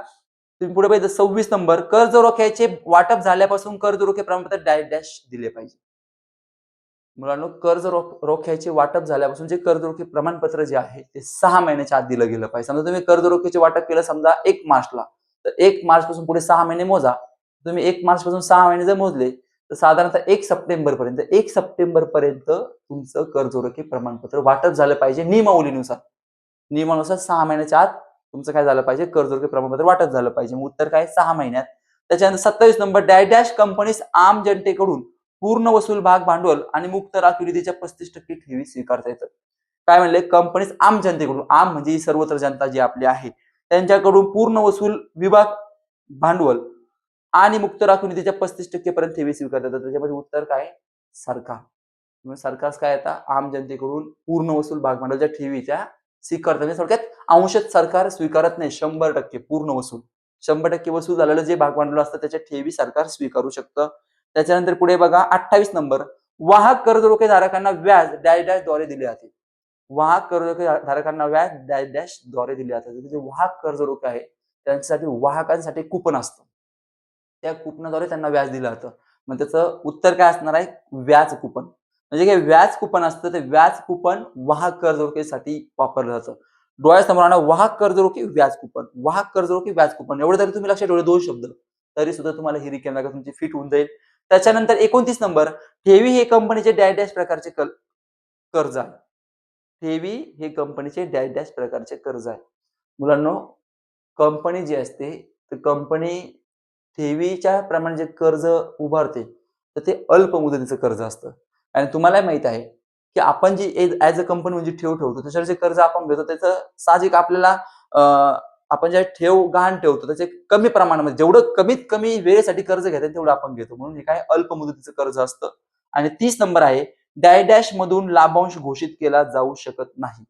तुम्ही पुढे बघितलं 26 नंबर, कर्जरोख्याचे वाटप झाल्यापासून कर्जरोखे प्रमाणपत्र डॅश डॅश दिले पाहिजे. मुलांनो, रोख्याचे वाटप झाल्यापासून जे कर्जरोखे प्रमाणपत्र जे आहे ते 6 महिन्याच्या आत दिलं गेलं पाहिजे. समजा तुम्ही कर्जरोख्याचे वाटप केलं समजा 1 मार्चला, तर 1 मार्चपासून पुढे 6 महिने मोजा. तुम्ही 1 मार्चपासून 6 महिने जर मोजले, तर साधारणतः 1 सप्टेंबरपर्यंत 1 सप्टेंबरपर्यंत तुमचं कर्जरोखे प्रमाणपत्र वाटप झालं पाहिजे नियमावलीनुसार. नियमानुसार 6 महिन्याच्या आत तुमचं काय झालं पाहिजे? कर्जरोखे प्रमाणपत्र वाटप झालं पाहिजे. मग उत्तर काय? 6 महिन्यात. त्याच्यानंतर 27 नंबर, डॅश डॅश कंपनीस आम जनतेकडून पूर्ण वसूल भाग भांडवल आणि मुक्त राखीव निधीच्या 35% ठेवी स्वीकारता येतात. काय म्हणले? कंपनीस आम जनतेकडून, आम म्हणजे ही सर्वत्र जनता जी आपली आहे, त्यांच्याकडून पूर्ण वसूल विभाग भांडवल आणि मुक्त राखीव निधीच्या 35% पर्यंत ठेवी स्वीकारता येतात. त्याच्यामध्ये उत्तर काय? सरकार. मग सरकार काय येतात? आम जनतेकडून पूर्ण वसूल भाग भांडवलच्या ठेवी त्या स्वीकारतात. म्हणजे थोडक्यात अंशतः सरकार स्वीकारत नाही, 100% पूर्ण वसूल. 100% वसूल झालेलं जे भाग भांडवल असतं त्याच्या ठेवी सरकार स्वीकारू शकतं. त्याच्यानंतर पुढे बघा 28 नंबर, वाहक कर्जरोखे धारकांना व्याज डॅश डॅश द्वारे दिले जाते. वाहक कर्जरोखे धारकांना व्याज डॅश डॅश द्वारे दिले जातात. जे वाहक कर्जरोखे आहे त्यांच्यासाठी वाहकांसाठी कूपन असतं. त्या कुपनाद्वारे त्यांना व्याज दिलं जातं. मग त्याचं उत्तर काय असणार आहे? व्याज कुपन. म्हणजे काय व्याज कुपन असतं, ते व्याज कुपन वाहक कर्जरोखेसाठी वापरलं जातं. डोळ्यासमोर आणा, वाहक कर्जरोखे व्याज कुपन, वाहक कर्जरोखे व्याज कुपन. एवढं जरी तुम्ही लक्षात ठेवले 2 शब्द, तरी सुद्धा तुम्हाला ही रिक्वेस्ट तुमची फिट होऊन जाईल. त्याच्यानंतर 29 नंबर, ठेवी हे कंपनीचे डॅश डॅश प्रकारचे कर्ज आहे. ठेवी हे कंपनीचे डॅश डॅश प्रकारचे कर्ज आहे. मुलांनो, कंपनी जी असते, तर कंपनी ठेवीच्या प्रमाणे जे कर्ज उभारते, तर ते अल्प मुदतीचं कर्ज असतं. आणि तुम्हाला माहित आहे, की आपण जी ॲज अ कंपनी म्हणजे ठेव ठेवतो, त्याच्यावर जे कर्ज आपण घेतो त्याचं साहजिक आपल्याला अ, आपण जे ठेव गहाण ठेवतो त्याचे कमी प्रमाणामध्ये जेवढं कमीत कमी वेळेसाठी कर्ज घेता येईल तेवढं आपण घेतो. म्हणून हे काय अल्प मुदतीचं कर्ज असतं. आणि 30 नंबर आहे, डॅश मधून लाभांश घोषित केला जाऊ शकत नाही.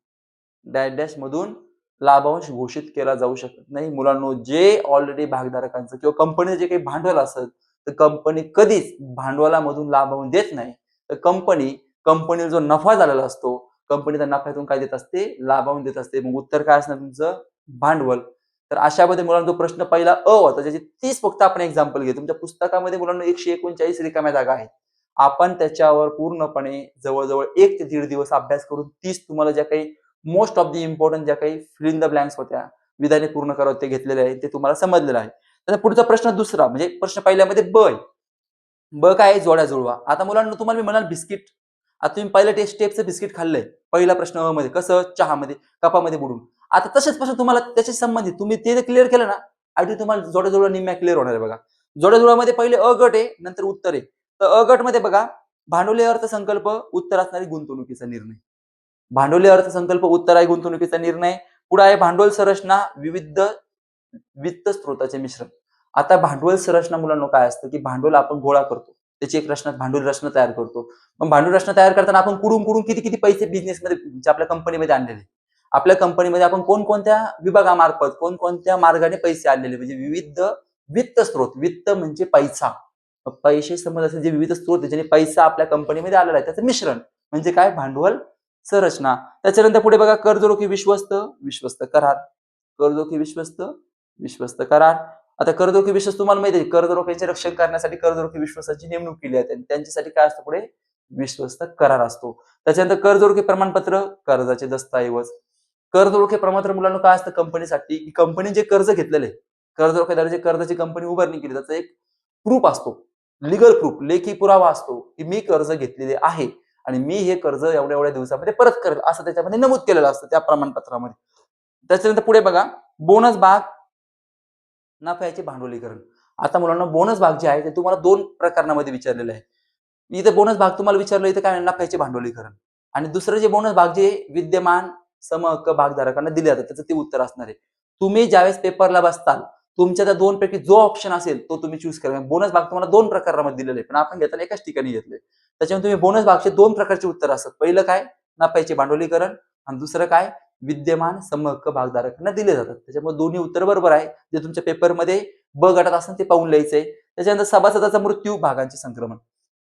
डॅश मधून लाभांश घोषित केला जाऊ शकत नाही. मुलांनो, जे ऑलरेडी भागधारकांचं किंवा कंपनीचं जे काही भांडवल असेल, तर कंपनी कधीच भांडवलामधून लाभांश देत नाही. तर कंपनीला जो नफा झालेला असतो, कंपनी त्या नफ्यातून काय देत असते? लाभांश देत असते. मग उत्तर काय असणार तुमचं? भांडवल. तर अशामध्ये मुलांनो, तो प्रश्न पहिला अ होता. त्याचे 30 फक्त आपण एक्झाम्पल घेऊ. तुमच्या पुस्तकामध्ये मुलांनो 139 रिकाम्या जागा आहेत. आपण त्याच्यावर पूर्णपणे जवळ-जवळ 1 ते दीड दिवस अभ्यास करून 30 तुम्हाला ज्या काही मोस्ट ऑफ द इम्पोर्टंट ज्या काही फिल इन द ब्लँक्स होत्या, विधाने पूर्ण करावं ते घेतलेले आहे. ते तुम्हाला समजलेलं आहे. त्याचा पुढचा प्रश्न दुसरा म्हणजे प्रश्न पहिल्यामध्ये ब आहे. ब काय आहे? जोड्या जुळवा. आता मुलांनो, तुम्हाला मी म्हणाल बिस्किट. आता तुम्ही पहिल्या स्टेपचं बिस्किट खाल्लंय. पहिला प्रश्न अ मध्ये कसं? चहामध्ये, कपामध्ये बुडून. आता तसेच प्रश्न तुम्हाला त्याच्याशी संबंधित तुम्ही ते क्लिअर केलं ना, अगदी तुम्हाला जोड्या-जुळवा निम्म्या क्लिअर होणार आहे बघा. जोड्या-जुळवामध्ये पहिले अ गट आहे, नंतर उत्तर आहे. तर अ गटमध्ये बघा, भांडवली अर्थसंकल्प, उत्तर असणारी गुंतवणुकीचा निर्णय. भांडवली अर्थसंकल्प उत्तर आहे गुंतवणुकीचा निर्णय. पुढे आहे भांडवल संरचना, विविध वित्त स्त्रोताचे मिश्रण. आता भांडवल संरचना मुलांनो काय असतं, की भांडवल आपण गोळा करतो. त्याची एक रचना भांडवल रचना तयार करतो. मग भांडवल रचना तयार करताना आपण कुठून किती पैसे बिझनेसमध्ये म्हणजे आपल्या कंपनीमध्ये आणलेले. आपल्या कंपनीमध्ये आपण कोणकोणत्या विभागामार्फत, कोणकोणत्या मार्गाने पैसे आणलेले म्हणजे विविध वित्त स्त्रोत. वित्त म्हणजे पैसा. पैसे संबंध असे जे विविध स्त्रोत आहे, ज्याने पैसा आपल्या कंपनीमध्ये आलेला आहे, त्याचं मिश्रण म्हणजे काय? भांडवल संरचना. त्याच्यानंतर पुढे बघा, कर्जरोखे विश्वस्त, विश्वस्त करार. कर्जरोखे विश्वस्त, विश्वस्त करार. आता कर्जरोखे विश्वास तुम्हाला माहिती आहे, कर्जरोख्यांचे रक्षण करण्यासाठी कर्जरोखे विश्वासाची नेमणूक केली आहे. त्यांच्यासाठी काय असतं पुढे? विश्वस्त करार असतो. त्याच्यानंतर कर्जरोखे प्रमाणपत्र, कर्जाचे दस्तऐवज. कर्जरोखे प्रमाणपत्र मुलांना काय असतं कंपनीसाठी, की कंपनी जे कर्ज घेतलेलं आहे, कर्जरोखेदार जे कर्जाची कंपनी उभारणी केली, त्याचा एक प्रूफ असतो. लीगल प्रूफ, लेखी पुरावा असतो, की मी कर्ज घेतलेले आहे आणि मी हे कर्ज एवढ्या-एवढ्या दिवसामध्ये परत करेल, असं त्याच्यामध्ये नमूद केलेलं असतं त्या प्रमाणपत्रामध्ये. त्याच्यानंतर पुढे बघा, बोनस भाग, नफ्याचे भांडवलीकरण. आता मुलांना बोनस भाग जे आहे ते तुम्हाला 2 प्रकरणामध्ये विचारलेलं आहे. इथे बोनस भाग तुम्हाला विचारलं, इथं काय नफ्याचे भांडवलीकरण आणि दुसरं जे बोनस भाग जे विद्यमान समहक्क भागधारकांना दिले जातात, त्याचं ते उत्तर असणार आहे. तुम्ही ज्यावेळेस पेपरला बसताल, तुमच्या त्या 2 पैकी जो ऑप्शन असेल तो तुम्ही चूज करा. बोनस भाग तुम्हाला 2 प्रकारामध्ये दिलेले आहे, पण आपण घेताना एकाच ठिकाणी घेतले. त्याच्यामुळे तुम्ही बोनस भागचे 2 प्रकारचे उत्तर असतात. पहिलं काय? नफ्याचे भांडवलीकरण आणि दुसरं काय? विद्यमान समहक्क भागधारकांना दिले जातात. त्याच्यामुळे दोन्ही उत्तर बरोबर आहे. जे तुमच्या पेपरमध्ये ब गटात असेल ते पाहून लिहायचंय. त्याच्यानंतर सभासदाचा मृत्यू, भागांचे संक्रमण.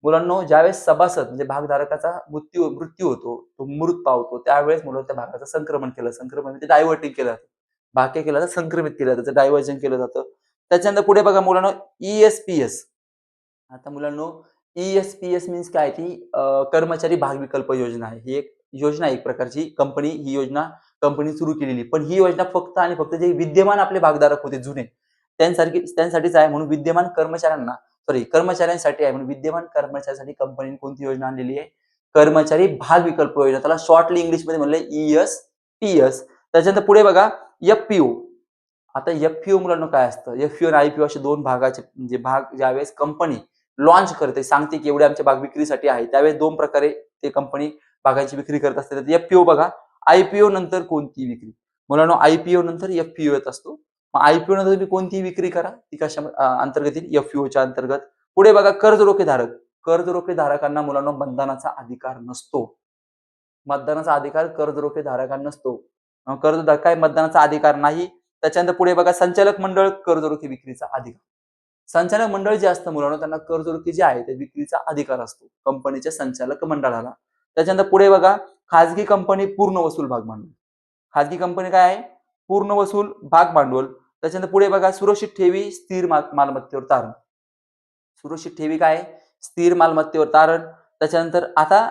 मुलांनो, ज्यावेळेस सभासद म्हणजे भागधारकाचा मृत्यू मृत्यू होतो, तो मृत पावतो, त्यावेळेस मुलं त्या भागाचं संक्रमण केलं. संक्रमण म्हणजे डायव्हर्टिंग केलं जातं. भाग्य केलं जातं, संक्रमित केलं जातं, त्याचं डायव्हर्जन केलं जातं. त्याच्यानंतर पुढे बघा मुलांनो, ई-एस-पी-एस. आता मुलांनो, ई-एस-पी-एस मीन्स काय? ती कर्मचारी भाग विकल्प योजना आहे. ही एक योजना आहे एक प्रकारची. ही योजना कंपनी सुरू केलेली. पण ही योजना फक्त आणि फक्त जे विद्यमान आपले भागधारक होते जुने, त्यांसाठीच आहे. म्हणून विद्यमान कर्मचाऱ्यांसाठी आहे. म्हणून विद्यमान कर्मचाऱ्यांसाठी कंपनीने कोणती योजना आणलेली आहे? कर्मचारी भाग विकल्प योजना. त्याला शॉर्टली इंग्लिशमध्ये म्हणलं ई-एस-पी-एस. त्याच्यानंतर पुढे बघा, एफ-पी-ओ. आता एफ-पी-ओ मुलांनो काय असतं? एफ-पी-ओ आणि आय-पी-ओ असे 2 भागाचे म्हणजे भाग ज्यावेळेस कंपनी लॉन्च करते, सांगते की एवढे आमचे भाग विक्रीसाठी आहे. त्यावेळेस 2 प्रकारे ते कंपनी भागांची विक्री करत असते. तर एफ-पी-ओ बघा, आय-पी-ओ नंतर कोणती विक्री? मुलांनो, आय-पी-ओ नंतर एफ-पी-ओ येत असतो. मग आय-पी-ओ नंतर तुम्ही कोणतीही विक्री करा, ती कशा अंतर्गत येईल? एफ-पी-ओच्या अंतर्गत. पुढे बघा, कर्जरोखेधारक. कर्जरोखेधारकांना मुलांनो मतदानाचा अधिकार नसतो. मतदानाचा अधिकार कर्जरोखेधारकांना नसतो. कर्जदार काय मतदानाचा अधिकार नाही. त्याच्यानंतर पुढे बघा, संचालक मंडळ, कर्जरोखे विक्रीचा अधिकार. संचालक मंडळ जे असतं मुलांनो, त्यांना कर्जरोखे जे आहे ते विक्रीचा अधिकार असतो कंपनीच्या संचालक मंडळाला. त्याच्यानंतर पुढे बघा, खाजगी कंपनी पूर्ण वसूल भाग भांडवल. खाजगी कंपनी काय आहे? पूर्ण वसूल भाग भांडवल. त्याच्यानंतर पुढे बघा, सुरक्षित ठेवी, स्थिर मालमत्तेवर तारण. सुरक्षित ठेवी काय आहे? स्थिर मालमत्तेवर तारण. त्याच्यानंतर आता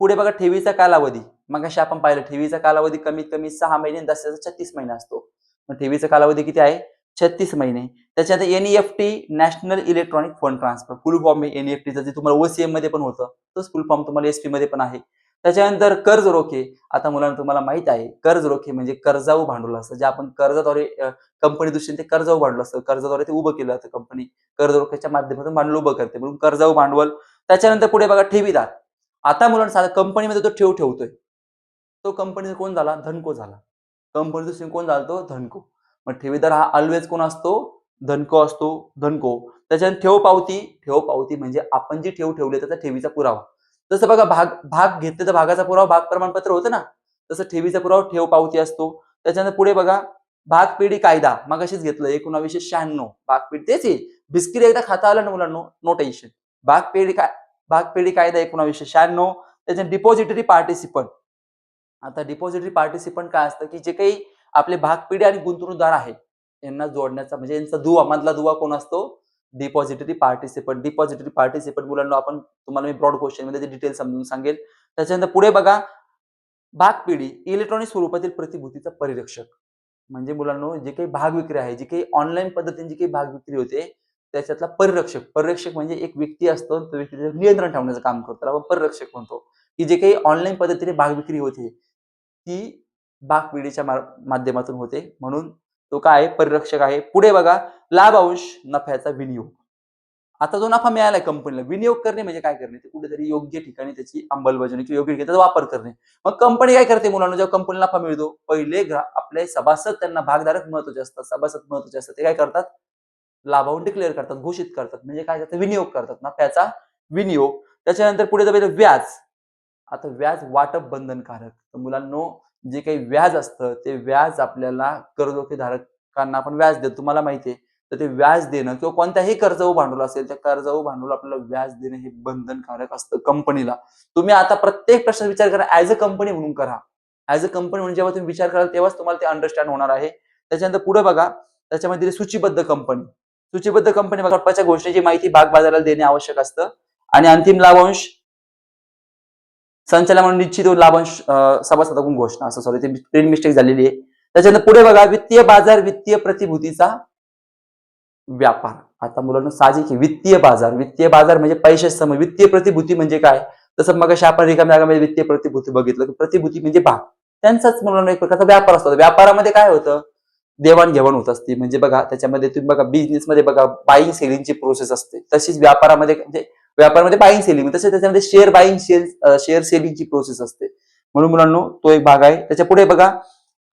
पुढे बघा, ठेवीचा कालावधी. मगाशी आपण पाहिलं ठेवीचा कालावधी कमीत कमी 6 महिने आणि जास्तीत 36 महिने असतो. मग ठेवीचा कालावधी किती आहे? 36 महिने. त्याच्यानंतर NEFT, national electronic fund transfer. फुल फॉर्म आहे एन-ई-एफ-टीचा, जे तुम्हाला ओसीएम मध्ये पण होतं. तोच फुल फॉर्म तुम्हाला एसटी मध्ये पण आहे. त्याच्यानंतर कर्जरोखे. आता मुलांना तुम्हाला माहित आहे, कर्जरोखे म्हणजे कर्जाऊ भांडवल असतं. जे आपण कर्जाद्वारे कंपनी दृष्टीने ते कर्जाऊ भांडवल असतं. कर्जाद्वारे ते उभं केलं जातं कंपनी. कर्जरोख्याच्या माध्यमातून भांडवल उभं करते. म्हणून कर्जाऊ भांडवल. त्याच्यानंतर पुढे बघा, ठेवीदार. आता मुलांना साधा कंपनीमध्ये तो ठेव ठेवतोय, तो कंपनीचा कोण झाला? धनको झाला. कंपनीचा सिंह कोण झाला? तो धनको. मग ठेवीदार हा ऑलवेज कोण असतो? धनको असतो. धनको. त्याच्यानंतर ठेव पावती म्हणजे आपण जी ठेव ठेवली त्याचा ठेवीचा पुरावा. जसं बघा भाग घेतले तर भागाचा पुरावा भाग प्रमाणपत्र होतं ना, तसं ठेवीचा पुरावा ठेव पावती असतो. त्याच्यानंतर पुढे बघा भागपेढी कायदा मगाशीच घेतलं 1996 भागपेढी तेच आहे. बिस्किट एकदा खाता आलं ना मुलांनो, नो टेन्शन. भागपेढी काय भागपेढी कायदा 1996. त्याच्या डिपॉझिटरी पार्टिसिपंट. आता डिपॉझिटरी पार्टिसिपंट काय असतं, की जे काही आपले भागपिढी आणि गुंतवणूकदार आहेत, यांना जोडण्याचा म्हणजे यांचा मधला दुवा कोण असतो? Depository participant. डिपॉझिटरी पार्टिसिपंट मुलांना तुम्हाला मी ब्रॉड क्वेश्चनमध्ये ते डिटेल समजून सांगेल. त्याच्यानंतर पुढे बघा भागपिढी इलेक्ट्रॉनिक स्वरूपातील प्रतिभूतीचा परिरक्षक. म्हणजे मुलांनो जे काही भाग विक्री आहे, जी काही ऑनलाईन पद्धतीने जी काही भाग विक्री होते, त्याच्यातला परिरक्षक. परिरक्षक म्हणजे एक व्यक्ती असतो, तो व्यक्तीचं नियंत्रण ठेवण्याचं काम करतो. त्याला आपण परिरक्षक म्हणतो, की जे काही ऑनलाईन पद्धतीने भाग विक्री होते, ती भागपिढीच्या माध्यमातून होते. म्हणून तो काय आहे? परिरक्षक आहे. पुढे बघा लाभांश नफ्याचा विनियोग. आता जो नफा मिळालाय कंपनीला, विनियोग करणे म्हणजे काय करणे? ते कुठेतरी योग्य ठिकाणी त्याची अंमलबजावणी किंवा योग्य ठिकाणी त्याचा वापर करणे. मग कंपनी काय करते मुलांना? जेव्हा कंपनीला नफा मिळतो, पहिले आपले सभासद त्यांना भागधारक महत्वाचे असतात, सभासद महत्वाचे असतात. ते काय करतात? लाभांश डिक्लेअर करतात, घोषित करतात. म्हणजे काय करतात? विनियोग करतात. नफ्याचा विनियोग. त्याच्यानंतर पुढे जाऊन व्याज. आता व्याज वाटप बंधनकारक. तर मुलांनो जे काही व्याज असतं ते व्याज आपल्याला कर्जधारकांना आपण व्याज देतो. तुम्हाला माहिती आहे. तर ते व्याज देणं किंवा कोणत्याही कर्जाऊ भांडवल असेल त्या कर्जाऊ भांडवल आपल्याला व्याज देणं हे बंधनकारक असतं कंपनीला. तुम्ही आता प्रत्येक प्रश्न विचार करा ऍज अ कंपनी म्हणून करा. ऍज अ कंपनी म्हणून जेव्हा तुम्ही विचार कराल तेव्हाच तुम्हाला ते अंडरस्टँड होणार आहे. त्याच्यानंतर पुढे बघा त्याच्यामध्ये सूचीबद्ध कंपनी. सूचीबद्ध कंपनी महत्वाच्या घोषणेची माहिती भाग बाजाराला देणे आवश्यक असतं आणि अंतिम लाभांश संचालक म्हणून निश्चित लाभांश सभासदांकडून घोषणा असं सॉरी ते प्रिंट मिस्टेक झालेली आहे. त्याच्यानंतर पुढे बघा वित्तीय बाजार वित्तीय प्रतिभूतीचा व्यापार. आता मुलांना साहजिक आहे वित्तीय बाजार म्हणजे पैशाचे समूह. वित्तीय प्रतिभूती म्हणजे काय? तसं मगाशी आपण रिकाम्या जागेमध्ये वित्तीय प्रतिभूती बघितलं. प्रतिभूती म्हणजे भाग. त्यांचाच मुलांना एक प्रकारचा व्यापार असतो. व्यापारामध्ये काय होतं? देवाणघेवाण होत असते. म्हणजे बघा त्याच्यामध्ये तुम्ही बघा बिझनेसमध्ये बघा बाईंग सेलिंगची प्रोसेस असते. तशीच व्यापारामध्ये म्हणजे व्यापारामध्ये बाईंग सेलिंग तसेच त्याच्यामध्ये शेअर बाईंग शेअर सेलिंगची प्रोसेस असते. म्हणून मुलांनो तो एक भाग आहे. त्याच्या पुढे बघा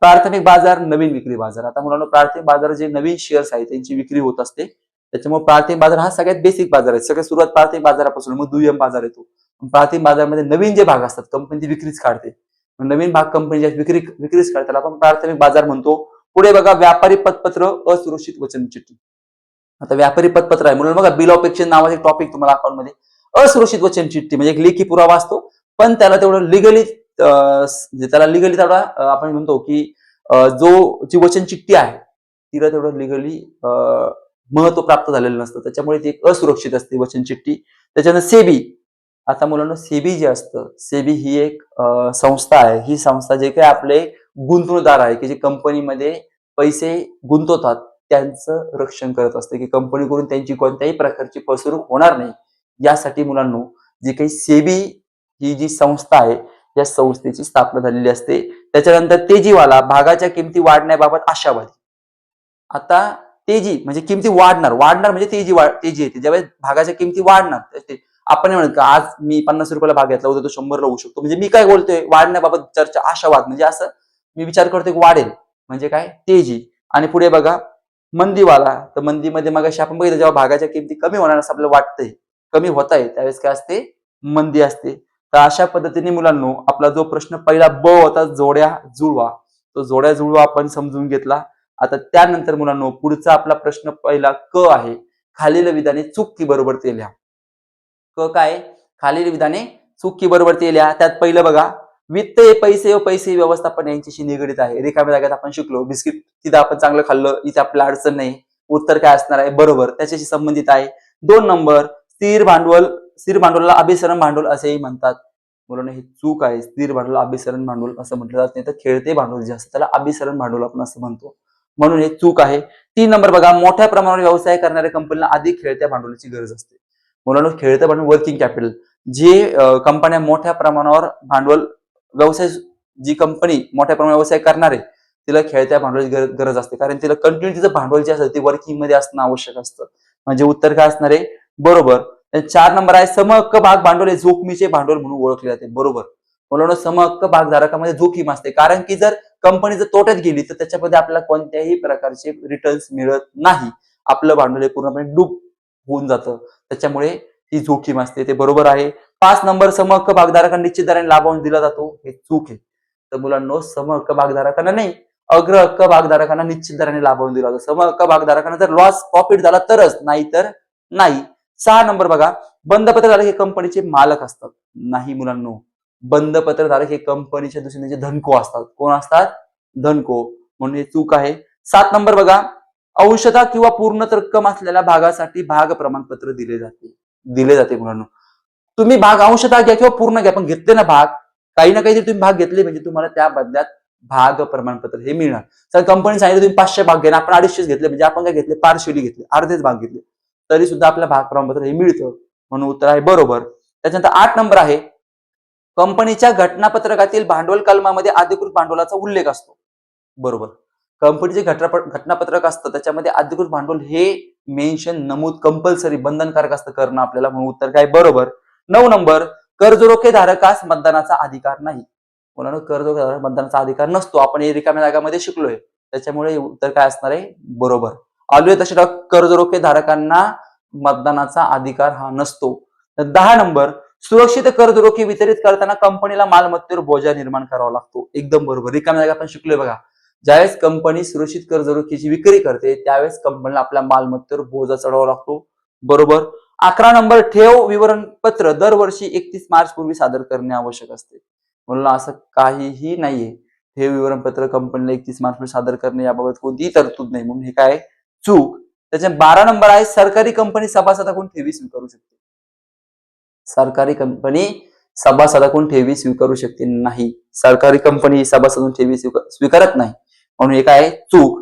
प्राथमिक बाजार नवीन विक्री बाजार. आता मुलांनो प्राथमिक बाजार जे नवीन शेअर्स आहेत त्यांची विक्री होत असते. त्याच्यामुळे प्राथमिक बाजार हा सगळ्यात बेसिक बाजार आहे. सगळ्यात सुरुवात प्राथमिक बाजारापासून मग दुय्यम बाजार येतो. प्राथमिक बाजारामध्ये नवीन जे भाग असतात कंपनी विक्रीच काढते. नवीन भाग कंपनी विक्रीच काढतात आपण प्राथमिक बाजार म्हणतो. पुढे बघा व्यापारी पतपत्र असुरक्षित वचन चिठ्ठी. आता व्यापारी पतपत्र आहे म्हणून बघा बिल ऑफ एक्सचेंज नावाचे टॉपिक तुम्हाला अकाउंटमध्ये. असुरक्षित वचन चिठ्ठी म्हणजे एक लेखी पुरावा असतो पण त्याला तेवढं लिगली त्याला लिगली तेवढा आपण म्हणतो की जी वचन चिठ्ठी आहे तिला तेवढं लिगली महत्व प्राप्त झालेलं नसतं. त्याच्यामुळे ती असुरक्षित असते वचन चिठ्ठी. त्याच्यानंतर सेबी. आता मुलांना सेबी जे असतं सेबी ही एक संस्था आहे. ही संस्था जे काही आपले गुंतवणूकदार आहे की जे कंपनीमध्ये पैसे गुंतवतात त्यांचं रक्षण करत असते की कंपनीकडून त्यांची कोणत्याही प्रकारची फसवणूक होणार नाही यासाठी मुलांनो जे काही सेबी ही जी संस्था आहे या संस्थेची स्थापना झालेली असते. त्याच्यानंतर तेजीवाला भागाच्या किमती वाढण्याबाबत आशावादी. आता तेजी म्हणजे किमती वाढणार म्हणजे तेजी येते ज्यावेळेस भागाच्या किमती वाढणार. आपण म्हणत का आज मी 50 रुपयाला भाग घेतला होता तो 100 ला होऊ शकतो. म्हणजे मी काय बोलतोय वाढण्याबाबत चर्चा आशावाद म्हणजे असं मी विचार करतोय की वाढेल म्हणजे काय तेजी. आणि पुढे बघा मंदीवाला. तर मंदीमध्ये मगाशी आपण बघितलं जेव्हा भागाच्या किमती कमी होणार असं आपल्याला वाटतंय कमी होत आहे त्यावेळेस काय असते मंदी असते. तर अशा पद्धतीने मुलांनो आपला जो प्रश्न पहिला ब होता जोड्या जुळवा तो जोड्या जुळवा आपण समजून घेतला. आता त्यानंतर मुलांनो पुढचा आपला प्रश्न पहिला क आहे खालील विधाने चूक की बरोबर ते लिहा. क काय खालील विधाने चूक की बरोबर ते लिहा. त्यात पहिलं बघा वित्त हे पैसे व पैसे व्यवस्थापन यांच्याशी निगडित आहे. रिकाम्या जागेत आपण शिकलो बिस्किट तिथं आपण चांगलं खाल्लं इथे आपल्याला अडचण नाही. उत्तर काय असणार आहे बरोबर त्याच्याशी संबंधित आहे. 2 नंबर स्थिर भांडवलाला अभिसरण भांडवल असेही म्हणतात. मुलांना ही चूक आहे. स्थिर भांडवल अभिसरण भांडवल असं म्हटलं जात नाही तर खेळते भांडवल जे असतं त्याला अभिसरण भांडवल आपण असं म्हणतो. म्हणून हे चूक आहे. 3 नंबर बघा मोठ्या प्रमाणावर व्यवसाय करणाऱ्या कंपनीला अधिक खेळत्या भांडवलाची गरज असते. मुलांना खेळतं भांडवल वर्किंग कॅपिटल जे कंपन्या मोठ्या प्रमाणावर भांडवल व्यवसाय जी कंपनी मोठ्या प्रमाणात व्यवसाय करणार आहे तिला खेळत्या भांडवलाची गरज असते कारण तिला कंटिन्यू तिचं भांडवल जे असतं ते वर्किंग मध्ये असणं आवश्यक असतं. म्हणजे उत्तर काय असणार आहे बरोबर. 4 नंबर आहे समहक्क भाग भांडवल हे जोखमीचे भांडवल म्हणून ओळखले जाते. बरोबर. मुलांनो, समहक्क भागधारकामध्ये जोखीम असते, कारण की जर कंपनी जर तोट्यात गेली तर त्याच्यामध्ये आपल्याला कोणत्याही प्रकारचे रिटर्न्स मिळत नाही. आपलं भांडवल हे पूर्णपणे डूब होऊन जातं. त्याच्यामुळे ही जोखीम असते. ते बरोबर आहे. 5 नंबर समहक्क भागधारकांना निश्चित दराने लाभांश दिला जातो, हे चूक आहे. तर मुलांनो, समहक्क भागधारकांना नाही, अग्र हक्क भागधारकांना निश्चित दराने लाभांश दिला जातो. समहक्क भागधारकांना जर लॉस प्रॉफिट झाला तरच, नाहीतर नाही. 6 नंबर बघा, बंधपत्रधारक हे कंपनीचे मालक असतात. नाही मुलांनो, बंधपत्रधारक हे कंपनीच्या दुसरे धनको असतात. कोण असतात? धनको. म्हणून हे चूक आहे. 7 नंबर बघा, अंशतः किंवा पूर्ण रक्कम असलेल्या भागासाठी भाग प्रमाणपत्र दिले जाते मुलांनो. तुम्ही भाग अंशतः घ्या किंवा पूर्ण घ्या, पण घेतले ना भाग, काही ना काहीतरी तुम्ही भाग घेतले म्हणजे तुम्हाला त्या बदल्यात भाग प्रमाणपत्र हे मिळणार. तर कंपनी सांगितलं तुम्ही 500 भाग घ्या, आपण 250 घेतले म्हणजे आपण काय घेतले? पार्शियली घेतले, अर्धेच भाग घेतले, तरी सुद्धा आपल्याला भाग प्रमाणपत्र हे मिळतं. म्हणून उत्तर आहे बरोबर. त्याच्यानंतर 8 नंबर आहे, कंपनीच्या घटनापत्रकातील भांडवल कलमामध्ये अधिकृत भांडवलाचा उल्लेख असतो. बरोबर. कंपनीचे घटनापत्रक असतं त्याच्यामध्ये अधिकृत भांडवल हे मेन्शन नमूद कंपल्सरी बंधनकारक असतं करणं आपल्याला, म्हणून उत्तर काय? बरोबर. 9 नंबर, कर्जरोखे धारकास मतदानाचा अधिकार नाही. मुलांनो, कर्जरोखे धारक मतदानाचा अधिकार नसतो. आपण हे रिकाम्या जागामध्ये शिकलोय, त्याच्यामुळे उत्तर काय असणार आहे? बरोबर. ऑलवेज तसे कर्जरोखे धारकांना मतदानाचा अधिकार हा नसतो. 10 नंबर, सुरक्षित कर्जरोखे वितरित करताना कंपनीला मालमत्तेवर बोजा निर्माण करावा लागतो. एकदम बरोबर. रिकाम्या जागा आपण शिकलोय बघा, ज्यावेळेस कंपनी सुरक्षित कर्जरोख्याची विक्री करते त्यावेळेस कंपनीला आपल्या मालमत्तेवर बोजा चढवावा लागतो. बरोबर. 11 नंबर, ठेव विवरणपत्र दरवर्षी 31 मार्च पूर्वी सादर करणे आवश्यक असते. म्हणून असं काहीही नाहीये. ठेव विवरणपत्र कंपनीला 31 मार्च पूर्वी सादर करणे याबाबत कोणतीही तरतूद नाही, म्हणून हे काय? चूक. त्याच्या 12 नंबर आहे, सरकारी कंपनी सभासदाकडून ठेवी स्वीकारू शकते. सरकारी कंपनी सभासदाकडून ठेवी स्वीकारू शकते नाही. सरकारी कंपनी सभासदाकडून ठेवी स्वीकारत नाही, म्हणून हे काय? चूक.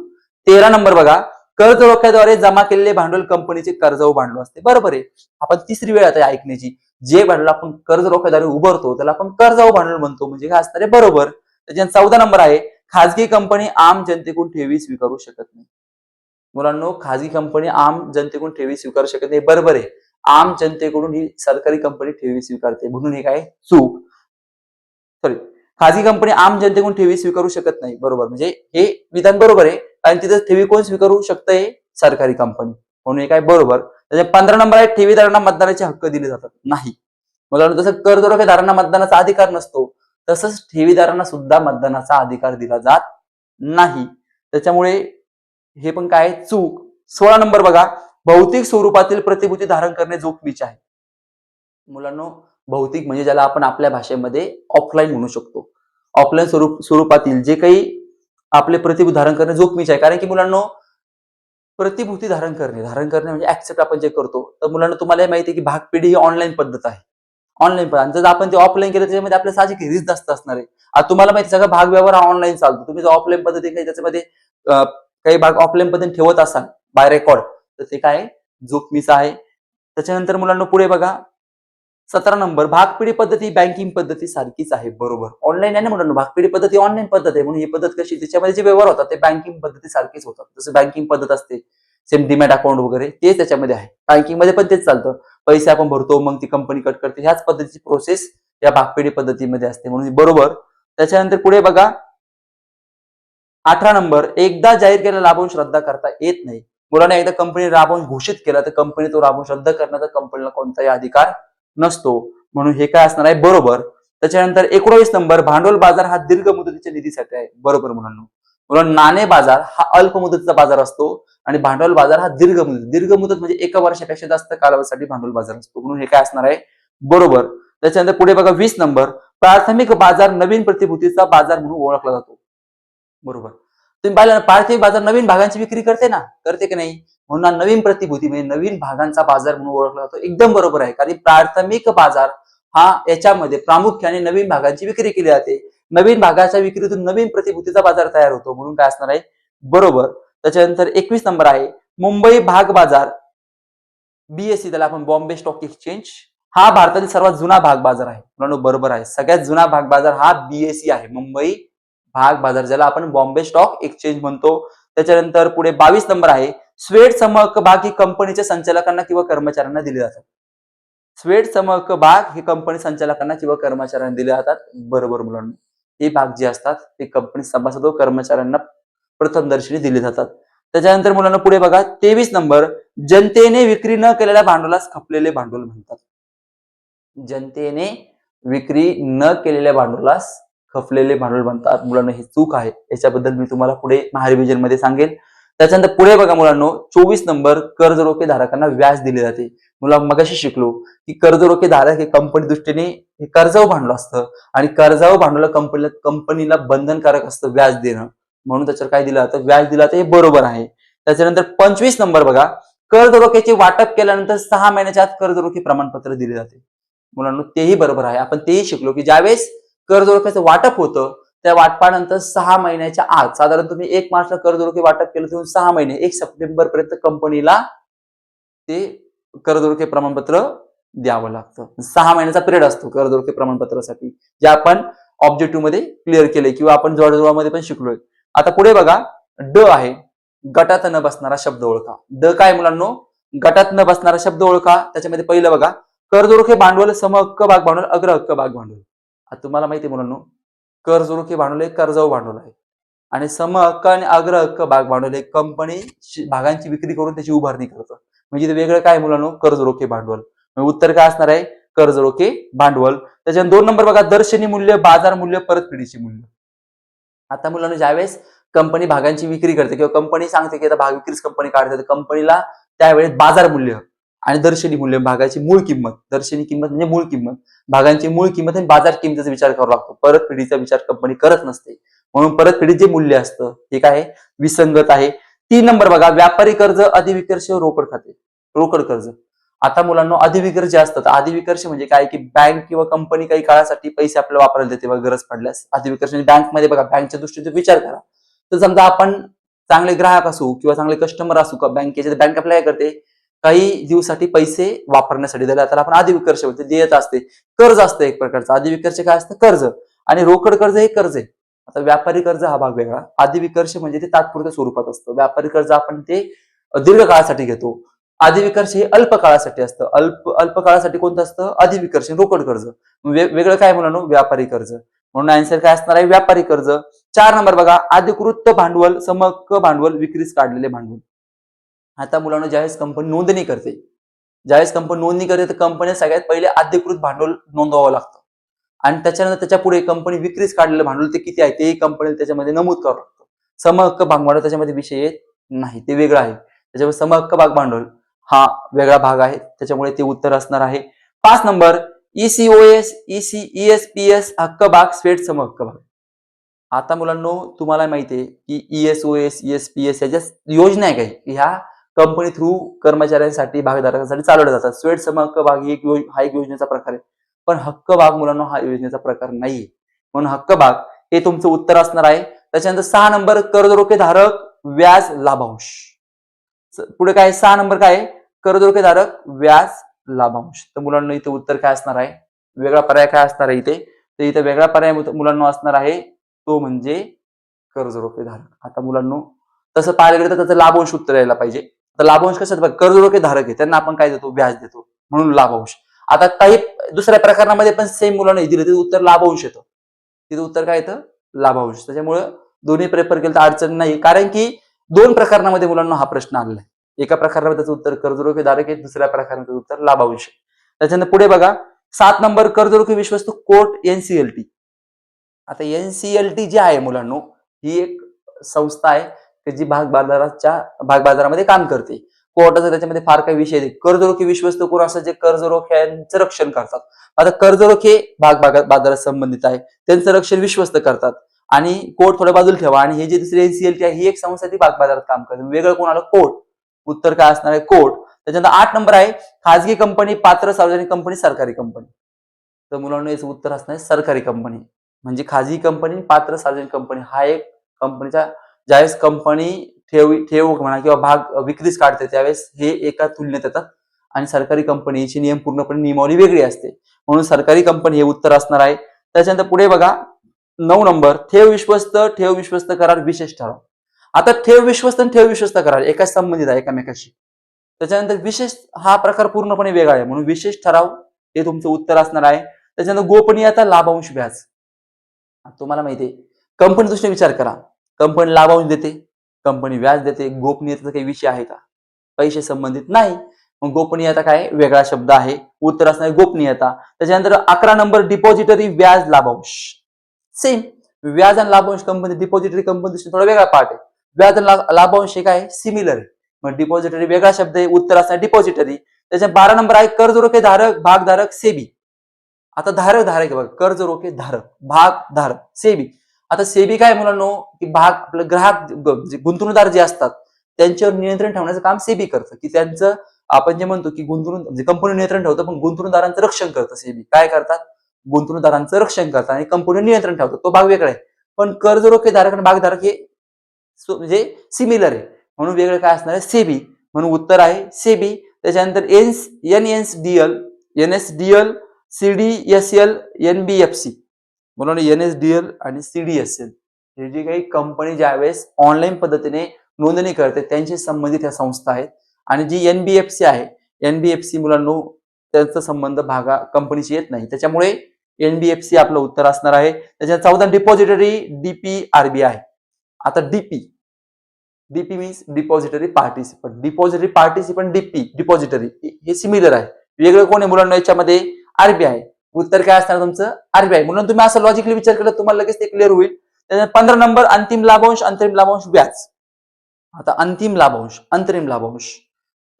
13 नंबर बघा, कर्ज रोख्याद्वारे जमा केलेले भांडवल कंपनीचे कर्जाऊ भांडवल असते. बरोबर आहे. आपण तिसरी वेळ आता ऐकण्याची, जे भांडवल आपण कर्ज रोख्याद्वारे उभारतो त्याला आपण कर्जाऊ भांडवल म्हणतो, म्हणजे काय असणार आहे? बरोबर. त्याच्यात 14 नंबर आहे, खाजगी कंपनी आम जनतेकडून ठेवी स्वीकारू शकत नाही. मुलांनो, खाजगी कंपनी आम जनतेकडून ठेवी स्वीकारू शकत नाही. बरोबर आहे. आम जनतेकडून ही सरकारी कंपनी ठेवी स्वीकारते, म्हणून हे काय? चूक. सॉरी, खाजगी कंपनी आम जनतेकडून ठेवी स्वीकारू शकत नाही. बरोबर, म्हणजे हे विधान बरोबर आहे, कारण तिथे ठेवी कोण स्वीकारू शकतंय? सरकारी कंपनी, म्हणून हे काय? बरोबर. त्याच्या 15 नंबर आहे, ठेवीदारांना मतदानाचे हक्क दिले जातात नाही. मुलांनो, जसं कर्जरोखेदारांना मतदानाचा अधिकार नसतो तसंच ठेवीदारांना सुद्धा मतदानाचा अधिकार दिला जात नाही. त्याच्यामुळे हे पण काय? चूक. 16 नंबर बघा, भौतिक स्वरूपातील प्रतिभूती धारण करणे जोखमीचे आहे. मुलांनो, भौतिक म्हणजे ज्याला आपण आपल्या भाषेमध्ये ऑफलाईन म्हणू शकतो. ऑफलाईन स्वरूपातील जे काही आपले प्रतिभूती धारण करणे जोखमीचे आहे, कारण की मुलांनो, प्रतिभूती धारण करणे म्हणजे ऍक्सेप्ट आपण जे करतो, तर मुलांना तुम्हाला माहिती आहे की भागपिढी ही ऑनलाईन पद्धत आहे. ऑनलाईन पण जर आपण ते ऑफलाईन केलं त्याच्यामध्ये आपल्या साहजिक रिस्क जास्त असणार आहे. आता तुम्हाला माहिती सगळं भाग व्यवहार हा ऑनलाईन चालतो. तुम्ही जर ऑफलाईन पद्धतीने त्याच्यामध्ये काही भाग ऑफलाईन पद्धतीने ठेवत असाल बाय रेकॉर्ड, तर ते काय? जोखमीचं आहे. त्याच्यानंतर मुलांना पुढे बघा, 17 नंबर, भागपिढी पद्धती बँकिंग पद्धती सारखीच आहे. बरोबर. ऑनलाईन आहे ना मुलांना, भागपिढी पद्धती ऑनलाईन पद्धत आहे, म्हणून ही पद्धत कशी? त्याच्यामध्ये जे व्यवहार होतात ते बँकिंग पद्धती सारखीच होतात. जसं बँकिंग पद्धत असते सेम डिमॅट अकाउंट वगैरे, तेच त्याच्यामध्ये आहे. बँकिंग मध्ये पण तेच चालतं. पैसे आपण भरतो, मग ती कंपनी कट करते, ह्याच पद्धतीची प्रोसेस या भागपिढी पद्धतीमध्ये असते, म्हणून बरोबर. त्याच्यानंतर पुढे बघा, 18 नंबर, एकदा जाहीर केलेला लाभांश रद्द करता येत नाही. मुलांना एकदा कंपनी लाभांश घोषित केला तर कंपनी तो लाभांश रद्द करण्याचा कंपनीला कोणताही अधिकार नसतो, म्हणून हे काय असणार आहे? बरोबर. त्याच्यानंतर 19 नंबर, भांडवल बाजार हा दीर्घ मुदतीच्या निधीसाठी आहे. बरोबर मुलांना. म्हणून नाणे बाजार हा अल्प मुदतीचा बाजार असतो आणि भांडवल बाजार हा दीर्घ मुदत म्हणजे 1 वर्षापेक्षा जास्त कालावधीसाठी भांडवल बाजार असतो, म्हणून हे काय असणार आहे? बरोबर. त्याच्यानंतर पुढे बघा, 20 नंबर, प्राथमिक बाजार नवीन प्रतिभूतीचा बाजार म्हणून ओळखला जातो. बरोबर. तुम्ही पाहिलं, प्राथमिक बाजार नवीन भागांची विक्री करते ना, करते की नाही? म्हणून नवीन प्रतिभूती म्हणजे नवीन भागांचा बाजार म्हणून ओळखला जातो. एकदम बरोबर आहे, कारण प्राथमिक बाजार हा याच्यामध्ये प्रामुख्याने नवीन भागांची विक्री केली जाते. नवीन भागाच्या विक्रीतून नवीन प्रतिभूतीचा बाजार तयार होतो, म्हणून काय असणार आहे? बरोबर. त्याच्यानंतर 21 नंबर आहे, मुंबई भाग बाजार BSE, त्याला आपण बॉम्बे स्टॉक एक्सचेंज, हा भारतातील सर्वात जुना भाग बाजार आहे. म्हणून बरोबर आहे, सगळ्यात जुना भाग बाजार हा BSE आहे, मुंबई भाग बाजार, ज्याला आपण बॉम्बे स्टॉक एक्सचेंज म्हणतो. त्याच्यानंतर पुढे 22 नंबर आहे, स्वेट समहक्क भाग ही कंपनीच्या संचालकांना किंवा कर्मचाऱ्यांना दिले जातात. स्वेट समहक्क भाग हे कंपनी संचालकांना किंवा कर्मचाऱ्यांना दिले जातात. बरोबर मुलांना, हे भाग जे असतात ते कंपनी सभासद व कर्मचाऱ्यांना प्रथमदर्शनी दिले जातात. त्याच्यानंतर मुलांना पुढे बघा 23 नंबर, जनतेने विक्री न केलेल्या भांडवलास खपलेले भांडवल म्हणतात. जनतेने विक्री न केलेल्या भांडवलास खपलेले भांडवल म्हणतात. मुलांना ही चूक आहे, याच्याबद्दल मी तुम्हाला पुढे महारिव्हिजन मध्ये सांगेन. त्याच्यानंतर पुढे बघा मुलांनो 24 नंबर, कर्ज रोखे धारकांना व्याज दिले जाते. मुला मगाशी शिकलो की कर्ज रोखे धारक हे कंपनी दृष्टीने हे कर्जाऊ भांडवल असतं आणि कर्जाऊ भांडवल कंपनीला बंधनकारक असतं व्याज देणं, म्हणून त्याच्यावर काय दिलं जातं, व्याज दिलं जातं, हे बरोबर आहे. त्याच्यानंतर 25 नंबर बघा, कर्ज रोख्याचे वाटप केल्यानंतर 6 महिन्याच्या आत कर्ज रोखे प्रमाणपत्र दिले जाते. मुलांना तेही बरोबर आहे. आपण तेही शिकलो की ज्यावेळेस कर्ज रोख्याचं वाटप होतं त्या वाटपानंतर 6 महिन्याच्या आत, साधारण तुम्ही 1 मार्चला कर्ज रोखे वाटप केलं तर 6 महिने 1 सप्टेंबर पर्यंत कंपनीला ते कर्ज रोखे प्रमाणपत्र द्यावं लागतं. 6 महिन्याचा पिरियड असतो कर्ज रोखे प्रमाणपत्रासाठी, जे आपण ऑब्जेक्टिव्ह मध्ये क्लिअर केले किंवा आपण जोडजुळवामध्ये पण शिकलोय. आता पुढे बघा ड आहे, गटात न बसणारा शब्द ओळखा. ड काय मुलांनो, गटात न बसणारा शब्द ओळखा. त्याच्यामध्ये पहिलं बघा, कर्ज रोखे भांडवल, समहक्क भाग भांडवल, अग्र हक्क भाग भांडवल. आता तुम्हाला माहिती आहे मुलांनो, कर्ज रोखे भांडवल हे कर्जाऊ भांडवल आहे आणि समहक्क आणि अग्र हक्क भाग भांडवल हे कंपनी भागांची विक्री करून त्याची उभारणी करतं. म्हणजे वेगळं काय मुलांनो, कर्ज रोखे भांडवल. उत्तर काय असणार आहे, कर्ज रोखे भांडवल. त्याच्यानंतर 2 नंबर बघा, दर्शनी मूल्य, बाजार मूल्य, परतफेडीचे मूल्य. आता मुलांना ज्यावेळेस कंपनी भागांची विक्री करते किंवा कंपनी सांगते की आता भाग विक्रीच कंपनी काढते, तर कंपनीला त्यावेळेस बाजार मूल्य आणि दर्शनी मूल्य, भागाची मूळ किंमत, दर्शनी किंमत म्हणजे मूळ किंमत, भागांची मूळ किंमत आणि बाजार किंमतीचा विचार करावा लागतो. परतफेडीचा विचार कंपनी करत नसते, म्हणून परतफेडीत जे मूल्य असतं हे काय आहे, विसंगत आहे. 3 नंबर बघा, व्यापारी कर्ज, अधिविकर्ष, रोकड खाते, रोकड कर्ज. आता मुलांना अधिविकर्ष जे असतात, अधिविकर्ष म्हणजे काय की बँक किंवा कंपनी काही काळासाठी पैसे आपल्याला वापरायला देते गरज पडल्यास. अधिविकर्ष म्हणजे बँकमध्ये बघा, बँकच्या दृष्टीने विचार करा, तर समजा आपण चांगले ग्राहक असू किंवा चांगले कस्टमर असू का बँकेचे, बँक आपल्याला काय करते, काही दिवसासाठी पैसे वापरण्यासाठी दिला, त्याला आपण अधिविकर्ष म्हणतो, देयता असते, कर्ज असतं एक प्रकारचं. अधिविकर्ष काय असतं, कर्ज. आणि रोकड कर्ज हे कर्ज आहे. आता व्यापारी कर्ज हा भाग वेगळा, अधिविकर्ष म्हणजे ते तात्पुरत्या स्वरूपात असतं, व्यापारी कर्ज आपण ते दीर्घ काळासाठी घेतो. अधिविकर्ष हे अल्प काळासाठी असतं, अल्प काळासाठी कोणतं असतं, अधिविकर्ष, रोकड कर्ज. वेगळं काय म्हणून, व्यापारी कर्ज. म्हणून आन्सर काय असणार आहे, व्यापारी कर्ज. 4 नंबर बघा, अधिकृत भांडवल, समहक्क भांडवल, विक्रीस काढलेले भांडवल. आता मुलांना ज्यावेळेस कंपनी नोंदणी करते, ज्यावेळेस कंपनी नोंदणी करते, तर कंपनी सगळ्यात पहिले अधिकृत भांडवल नोंदवावं लागतं आणि त्याच्यानंतर त्याच्या पुढे कंपनी विक्रीस काढलेलं भांडवल ते किती आहे ते कंपनीला त्याच्यामध्ये नमूद करावं लागतं. समहक्क भाग भांडवल त्याच्यामध्ये विषय येत नाही, ते वेगळं आहे. त्याच्यामुळे समहक्क भाग भांडवल हा वेगळा भाग आहे, त्याच्यामुळे ते उत्तर असणार आहे. 5 नंबर, ईसीओएस, ईएसपीएस हक्क भाग, स्वेट समहक्क भाग. आता मुलांनो तुम्हाला माहिती आहे की ईएसओएस, ईएसपीएस याच्या योजना आहे काही, ह्या कंपनी थ्रू कर्मचाऱ्यांसाठी, भागधारकांसाठी चालवल्या जातात. स्वेट समहक्क भाग ही हा एक योजनेचा प्रकार आहे, पण हक्क भाग मुलांनो हा योजनेचा प्रकार नाहीये, म्हणून हक्क भाग हे तुमचं उत्तर असणार आहे. त्याच्यानंतर 6 नंबर, कर्ज रोखे धारक, व्याज, लाभांश. पुढे काय 6 नंबर काय, कर्ज रोखे धारक, व्याज, लाभांश. तर मुलांना इथे उत्तर काय असणार आहे, वेगळा पर्याय काय असणार आहे इथे, तर इथे वेगळा पर्याय मुलांना असणार आहे तो म्हणजे कर्ज रोखे धारक. आता मुलांनो तसं पाहायला गेलं तर त्याचं लाभांश उत्तर यायला पाहिजे. तर लाभांश कशात, कर्ज रोखे धारक आहे त्यांना आपण काय देतो, व्याज देतो, म्हणून लाभांश. आता काही दुसऱ्या प्रकरणामध्ये पण सेम मुलांना दिलं तिथे उत्तर लाभांश येतं, तिथे उत्तर काय येतं, लाभांश. त्याच्यामुळे दोन्ही प्रेफर केलं तर अडचण नाही, कारण की 2 प्रकरणामध्ये मुलांना हा प्रश्न आलेला आहे. एका प्रकारामध्ये त्याचं उत्तर कर्जरोखे धारक आहे, दुसऱ्या प्रकारामध्ये उत्तर लाभांश. त्याच्यानंतर पुढे बघा 7 नंबर, कर्जरोखे विश्वस्त कोर्ट, एनसीएलटी. आता एनसीएलटी जी आहे मुलांनो, ही एक संस्था आहे जी भागबाजारामध्ये काम करते. कोर्टाचं त्याच्यामध्ये फार काही विषय नाही. कर्जरोखे विश्वस्त कोण असं, जे कर्जरोख्यांचं रक्षण करतात. आता कर्जरोखे बाजारात संबंधित आहे, त्यांचं रक्षण विश्वस्त करतात आणि कोर्ट थोड्या बाजूला ठेवा. आणि हे जे दुसरी एनसीएलटी आहे ही एक संस्था ती भागबाजारात काम करते. वेगळं कोणाला, कोर्ट. उत्तर काय असणार आहे, कोर्ट. त्याच्यानंतर 8 नंबर आहे, खाजगी कंपनी, पात्र सार्वजनिक कंपनी, सरकारी कंपनी. तर मुलांना याचं उत्तर असणार आहे सरकारी कंपनी. म्हणजे खाजगी कंपनी, पात्र सार्वजनिक कंपनी हा एक कंपनीचा, ज्यावेळेस कंपनी ठेव म्हणा किंवा भाग विक्रीस काढते त्यावेळेस हे एका तुलनेत येतात आणि सरकारी कंपनीची नियम पूर्णपणे नियमावली वेगळी असते, म्हणून सरकारी कंपनी हे उत्तर असणार आहे. त्याच्यानंतर पुढे बघा 9 नंबर, ठेव विश्वस्त करार, विशेष ठराव. आता ठेव विश्वस्त आणि ठेव विश्वस्त करार एकाच संबंधित आहे एकमेकाशी. त्याच्यानंतर विशेष हा प्रकार पूर्णपणे वेगळा आहे, म्हणून विशेष ठराव हे तुमचं उत्तर असणार आहे. त्याच्यानंतर गोपनीयता, लाभांश, व्याज. तुम्हाला माहितीये कंपनी दृष्टीने विचार करा. कंपनी लाभांश देते, कंपनी व्याज देते. गोपनीयतेचा काही विषय आहे का? पैसे संबंधित नाही. मग गोपनीयता काय वेगळा शब्द आहे. उत्तर असणार गोपनीयता. त्याच्यानंतर 11 नंबर डिपॉझिटरी, व्याज, लाभांश. सेम व्याज आणि लाभांश कंपनी डिपॉझिटरी कंपनी दृष्टीने थोडा वेगळा पार्ट आहे. व्याज आणि लाभांश हे काय सिमिलर आहे. मग डिपॉझिटरी वेगळा शब्द आहे. उत्तर असणार डिपॉझिटरी. त्याच्या 12 नंबर आहे कर्ज रोखे धारक, भागधारक, सेबी. आता धारक आहे बघा, कर्ज रोखे धारक, भागधारक, सेबी. आता सेबी काय मुलांनो की भाग आपलं ग्राहक गुंतवणूकदार जे असतात त्यांच्यावर नियंत्रण ठेवण्याचं काम सेबी करतं, की त्यांचं आपण जे म्हणतो की गुंतवणूक म्हणजे कंपनी नियंत्रण ठेवतं, पण गुंतवणूकदारांचं रक्षण करतं. सेबी काय करतात? गुंतवणूकदारांचं रक्षण करतात आणि कंपनी नियंत्रण ठेवतात. तो भाग वेगळा आहे. पण कर्ज रोखे धारक आणि भागधारक हे म्हणजे सिमिलर आहे, म्हणून वेगळं काय असणार आहे सेबी. म्हणून उत्तर आहे सेबी. त्याच्यानंतर एनएसडीएल, सीडीएसएल, एनबीएफसी. म्हणून एनएसडीएल आणि सीडीएसएल हे जी काही कंपनी ज्यावेळेस ऑनलाईन पद्धतीने नोंदणी करते त्यांशी संबंधित ह्या संस्था आहेत. आणि जी एनबीएफसी आहे, एनबीएफसी मुलांनो त्यांचा संबंध कंपनीशी येत नाही, त्याच्यामुळे एनबीएफसी आपलं उत्तर असणार आहे. त्याच्यात 14 डिपॉझिटरी, डीपीआरबी आहे. आता DP means depository participant, depository participant, depository हे सिमिलर आहे. वेगळं कोण आहे मुलांना याच्यामध्ये? आरबीआय. उत्तर काय असणार तुमचं? आरबीआय. म्हणून तुम्ही असं लॉजिकली विचार केला तुम्हाला लगेच ते क्लिअर होईल. त्याच्यात 15 नंबर अंतिम लाभांश, अंतरिम लाभांश, व्याज. आता अंतिम लाभांश, अंतरिम लाभांश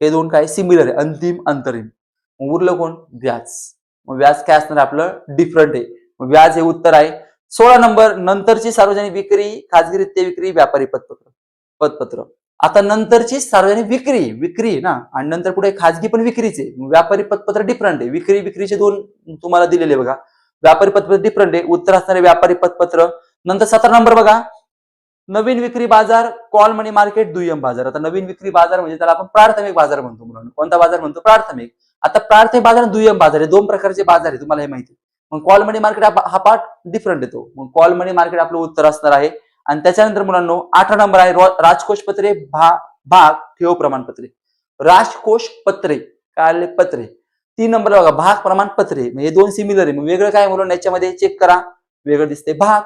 हे दोन काय सिमिलर आहे, अंतिम अंतरिम. उरलं कोण? व्याज. मग व्याज काय असणार आपलं? डिफरंट आहे. मग व्याज हे उत्तर आहे. 16 नंबर नंतरची सार्वजनिक विक्री, खाजगीरित्या विक्री, व्यापारी पतपत्र. आता नंतरची सार्वजनिक विक्री ना, आणि नंतर पुढे खाजगी पण विक्रीचे. व्यापारी पतपत्र डिफरंट आहे. विक्रीचे दोन तुम्हाला दिलेले बघा. व्यापारी पतपत्र डिफरंट आहे. उत्तर असणारे व्यापारी पतपत्र. नंतर 17 नंबर बघा, नवीन विक्री बाजार, कॉल मनी मार्केट, दुय्यम बाजार. आता नवीन विक्री बाजार म्हणजे त्याला आपण प्राथमिक बाजार म्हणतो मुलांना. कोणता बाजार म्हणतो? प्राथमिक. आता प्राथमिक बाजार आणि दुय्यम बाजार हे दोन प्रकारचे बाजार आहे, तुम्हाला हे माहिती. मग कॉल मनी मार्केट हा पार्ट डिफरंट येतो. मग कॉल मनी मार्केट आपलं उत्तर असणार आहे. आणि त्याच्यानंतर मुलांनो 18 नंबर आहे राजकोष पत्रे, भाग ठेव प्रमाणपत्रे. राजकोष पत्रे काय पत्रे. 3 नंबर बघा भाग प्रमाणपत्रे. हे दोन सिमिलर आहे. मग वेगळं काय मुलांना याच्यामध्ये चेक करा. वेगळं दिसते भाग.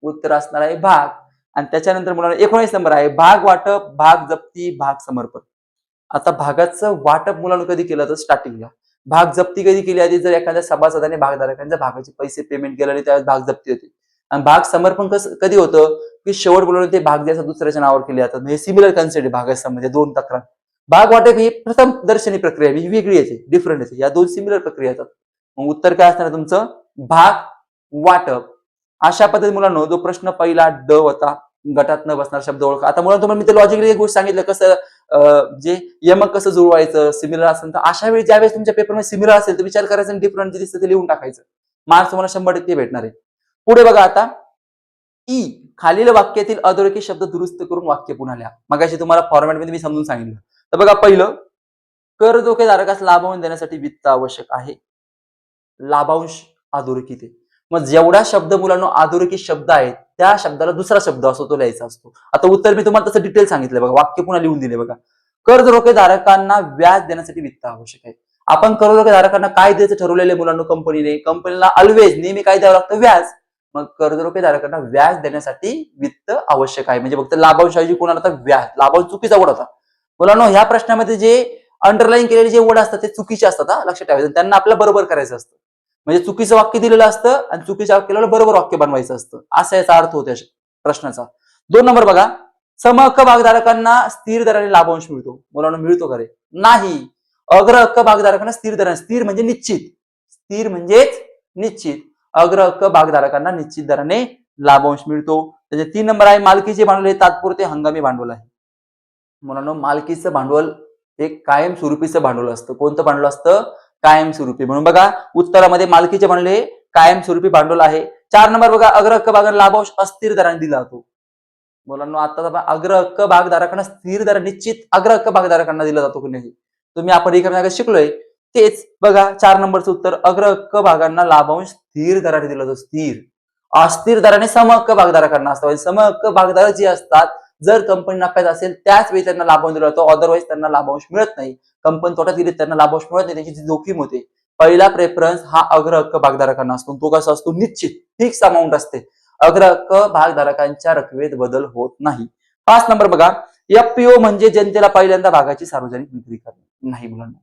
उत्तर असणार आहे भाग. आणि त्याच्यानंतर मुलांना 19 नंबर आहे भाग वाटप, भाग जप्ती, भाग समर्पण. आता भागाचं वाटप मुलांना कधी केलं तर स्टार्टिंगला. भाग जप्ती कधी केली आधी? जर एखाद्या सभासदाने भागधारकांच्या भागाचे पैसे पेमेंट केले आणि त्यावेळेस भाग जप्ती होती. आणि भाग समर्पण कधी होतं? की शेवट बोलून ते भाग द्यायचा दुसऱ्याच्या नावावर केले जातात. म्हणजे सिमिलर कन्सेप्ट आहे भागासंबंधी दोन तक्रार. भाग वाटप ही प्रथम दर्शनी प्रक्रिया ही वेगळी येते, डिफरंट येते. या दोन सिमिलर प्रक्रिया येतात. मग उत्तर काय असणार तुमचं? भाग वाटप. अशा पद्धतीने मुलांना जो प्रश्न पहिला ड होता, गटात न बसणार शब्द ओळखा. आता मुलांना तुम्हाला मी ते लॉजिकली एक गोष्ट सांगितलं कसं जे यमक कसं जुळवायचं सिमिलर असेल तर अशा वेळी ज्यावेळेस तुमच्या पेपरमध्ये सिमिलर असेल तर विचार करायचा आणि डिफरंट जे दिसतं ते लिहून टाकायचं. मार्क्स तुम्हाला 100% भेटणार आहे. पुढे बघा आता ई खालील वाक्यातील अधोरेखित शब्द दुरुस्त करून वाक्य पुन्हा लिहा. मगाशी तुम्हाला फॉर्मॅटमध्ये मी समजून सांगितलं. तर बघा पहिलं, कर धोकेधारकास लाभांश देण्यासाठी वित्त आवश्यक आहे. लाभांश अधोरेखित आहे. मग जेवढा शब्द मुलांना अधोरेखित शब्द आहेत त्या शब्दाला दुसरा शब्द असतो तो लिहायचा असतो. आता उत्तर मी तुम्हाला तसं डिटेल सांगितलं बघा. वाक्य पुन्हा लिहून दिले बघा. कर्ज रोखेधारकांना व्याज देण्यासाठी वित्त आवश्यक आहे. आपण कर्ज रोखेधारकांना काय द्यायचं ठरवलेलं मुलांना कंपनीला ऑलवेज नेहमी काय द्यावं लागतं? व्याज. मग कर्ज रोखेधारकांना व्याज देण्यासाठी वित्त आवश्यक आहे. म्हणजे फक्त लाभांशाऐवजी कोणाला तर व्याज. लाभांश चुकीचा वर्ड होता मुलांना. ह्या प्रश्नामध्ये जे अंडरलाईन केलेले जे वर्ड असतात ते चुकीचे असतात, लक्षात ठेवायचं. त्यांना आपल्याला बरोबर करायचं असतं. म्हणजे चुकीचं वाक्य दिलेलं असतं आणि चुकीच्या वाक्याला बरोबर वाक्य बनवायचं असतं, असा याचा अर्थ होतो प्रश्नाचा. 2 नंबर बघा, समहक्क भागधारकांना स्थिर दराने लाभांश मिळतो. मुलांना मिळतो का रे? नाही. अग्र हक्क भागधारकांना स्थिर दराने, स्थिर म्हणजे निश्चित, स्थिर म्हणजेच निश्चित. अग्र हक्क भागधारकांना निश्चित दराने लाभांश मिळतो. त्याचे 3 नंबर आहे मालकीचे भांडवल हे तात्पुरते हंगामी भांडवल आहे. मुलांना मालकीचं भांडवल एक कायमस्वरूपीचं भांडवल असतं. कोणतं भांडवल असतं? कायमस्वरूपी. म्हणून बघा उत्तरामध्ये मालकीचे भांडवल हे कायमस्वरूपी भांडवल आहे. 4 नंबर बघा, अग्र हक्क भागांना लाभांश अस्थिर दराने दिला जातो. मुलांना आता अग्र हक्क भागधारकांना स्थिर दर निश्चित अग्र हक्क भागधारकांना दिला जातो की नाही? तुम्ही आपण एका शिकलोय तेच बघा. 4 नंबरचं उत्तर, अग्र हक्क भागांना लाभांश स्थिर दराने दिला जातो. स्थिर. अस्थिर दराने समहक्क भागधारकांना असतो. समहक्क भागधारक जे असतात, जर कंपनी नफ्यात असेल त्याच वेळी त्यांना लाभांश दिला जातो, अदरवाईज त्यांना लाभांश मिळत नाही. कंपनी तोट्यात गेली त्यांना लाभांश मिळत नाही, त्यांची जी जोखीम होते पहिला प्रेफरन्स हा अग्र हक्क भागधारकांना असतो. तो कसा असतो? निश्चित फिक्स अमाऊंट असते. अग्र हक्क भागधारकांच्या रकमेत बदल होत नाही. 5 नंबर बघा, एफपीओ म्हणजे जनतेला पहिल्यांदा भागाची सार्वजनिक विक्री करणे. नाही मुलांना,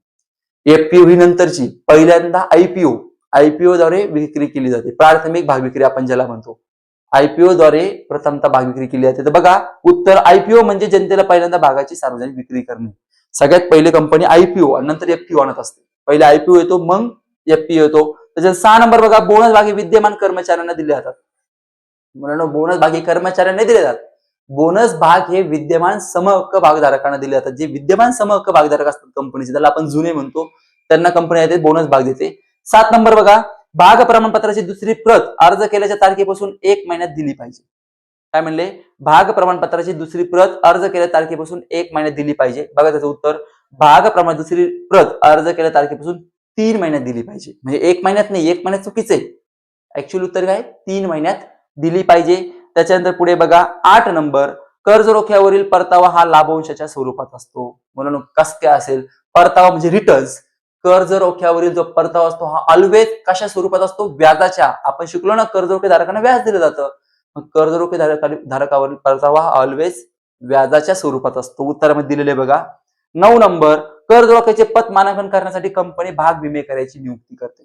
एफपीओ ही नंतरची, पहिल्यांदा आयपीओ द्वारे विक्री केली जाते. प्राथमिक भाग विक्री आपण ज्याला म्हणतो, आयपीओ द्वारे प्रथमतः भाग विक्री केली जाते. तर बघा उत्तर, आयपीओ म्हणजे जनतेला पहिल्यांदा भागाची सार्वजनिक विक्री करणे. सगळ्यात पहिले कंपनी आयपीओ आणि नंतर एफपीओ आणत असते. पहिले आयपीओ येतो, मग एफपीओ येतो. त्याच्यात 6 नंबर बघा, बोनस भाग हे विद्यमान कर्मचाऱ्यांना दिले जातात. मुलांनो, बोनस भाग हे कर्मचाऱ्यांना दिले जातात. बोनस भाग हे विद्यमान समहक्क भागधारकांना दिले जातात. जे विद्यमान समहक्क भागधारक असतात कंपनीचे, त्याला आपण जुने म्हणतो, त्यांना कंपनी येते बोनस भाग देते. 7 नंबर बघा, भाग प्रमाणपत्राची दुसरी प्रत अर्ज केल्याच्या तारखेपासून 1 महिन्यात दिली पाहिजे. काय म्हणले? भाग प्रमाणपत्राची दुसरी प्रत अर्ज केल्या तारखेपासून 1 महिन्यात दिली पाहिजे. बघा त्याचं उत्तर, भाग प्रमाण दुसरी प्रत अर्ज केल्या तारखेपासून 3 महिन्यात दिली पाहिजे. म्हणजे 1 महिन्यात नाही, 1 महिन्यात चुकीचं आहे. ऍक्च्युअली उत्तर काय? 3 महिन्यात दिली पाहिजे. त्याच्यानंतर पुढे बघा 8 नंबर, कर्ज रोख्यावरील परतावा हा लाभांशाच्या स्वरूपात असतो. म्हणून कसं काय असेल? परतावा म्हणजे रिटर्न्स. कर्ज रोख्यावरील जो परतावा असतो हा ऑलवेज कशा स्वरूपात असतो? व्याजाच्या. आपण शिकलो ना, कर्ज रोखे धारकांना व्याज दिलं जातं. कर्ज रोखे धारकावरील परतावा हा ऑलवेज व्याजाच्या स्वरूपात असतो. उत्तरामध्ये दिलेले बघा 9 नंबर, कर्ज रोख्याचे पत मानांकन करण्यासाठी कंपनी भाग विमेकराची नियुक्ती करते.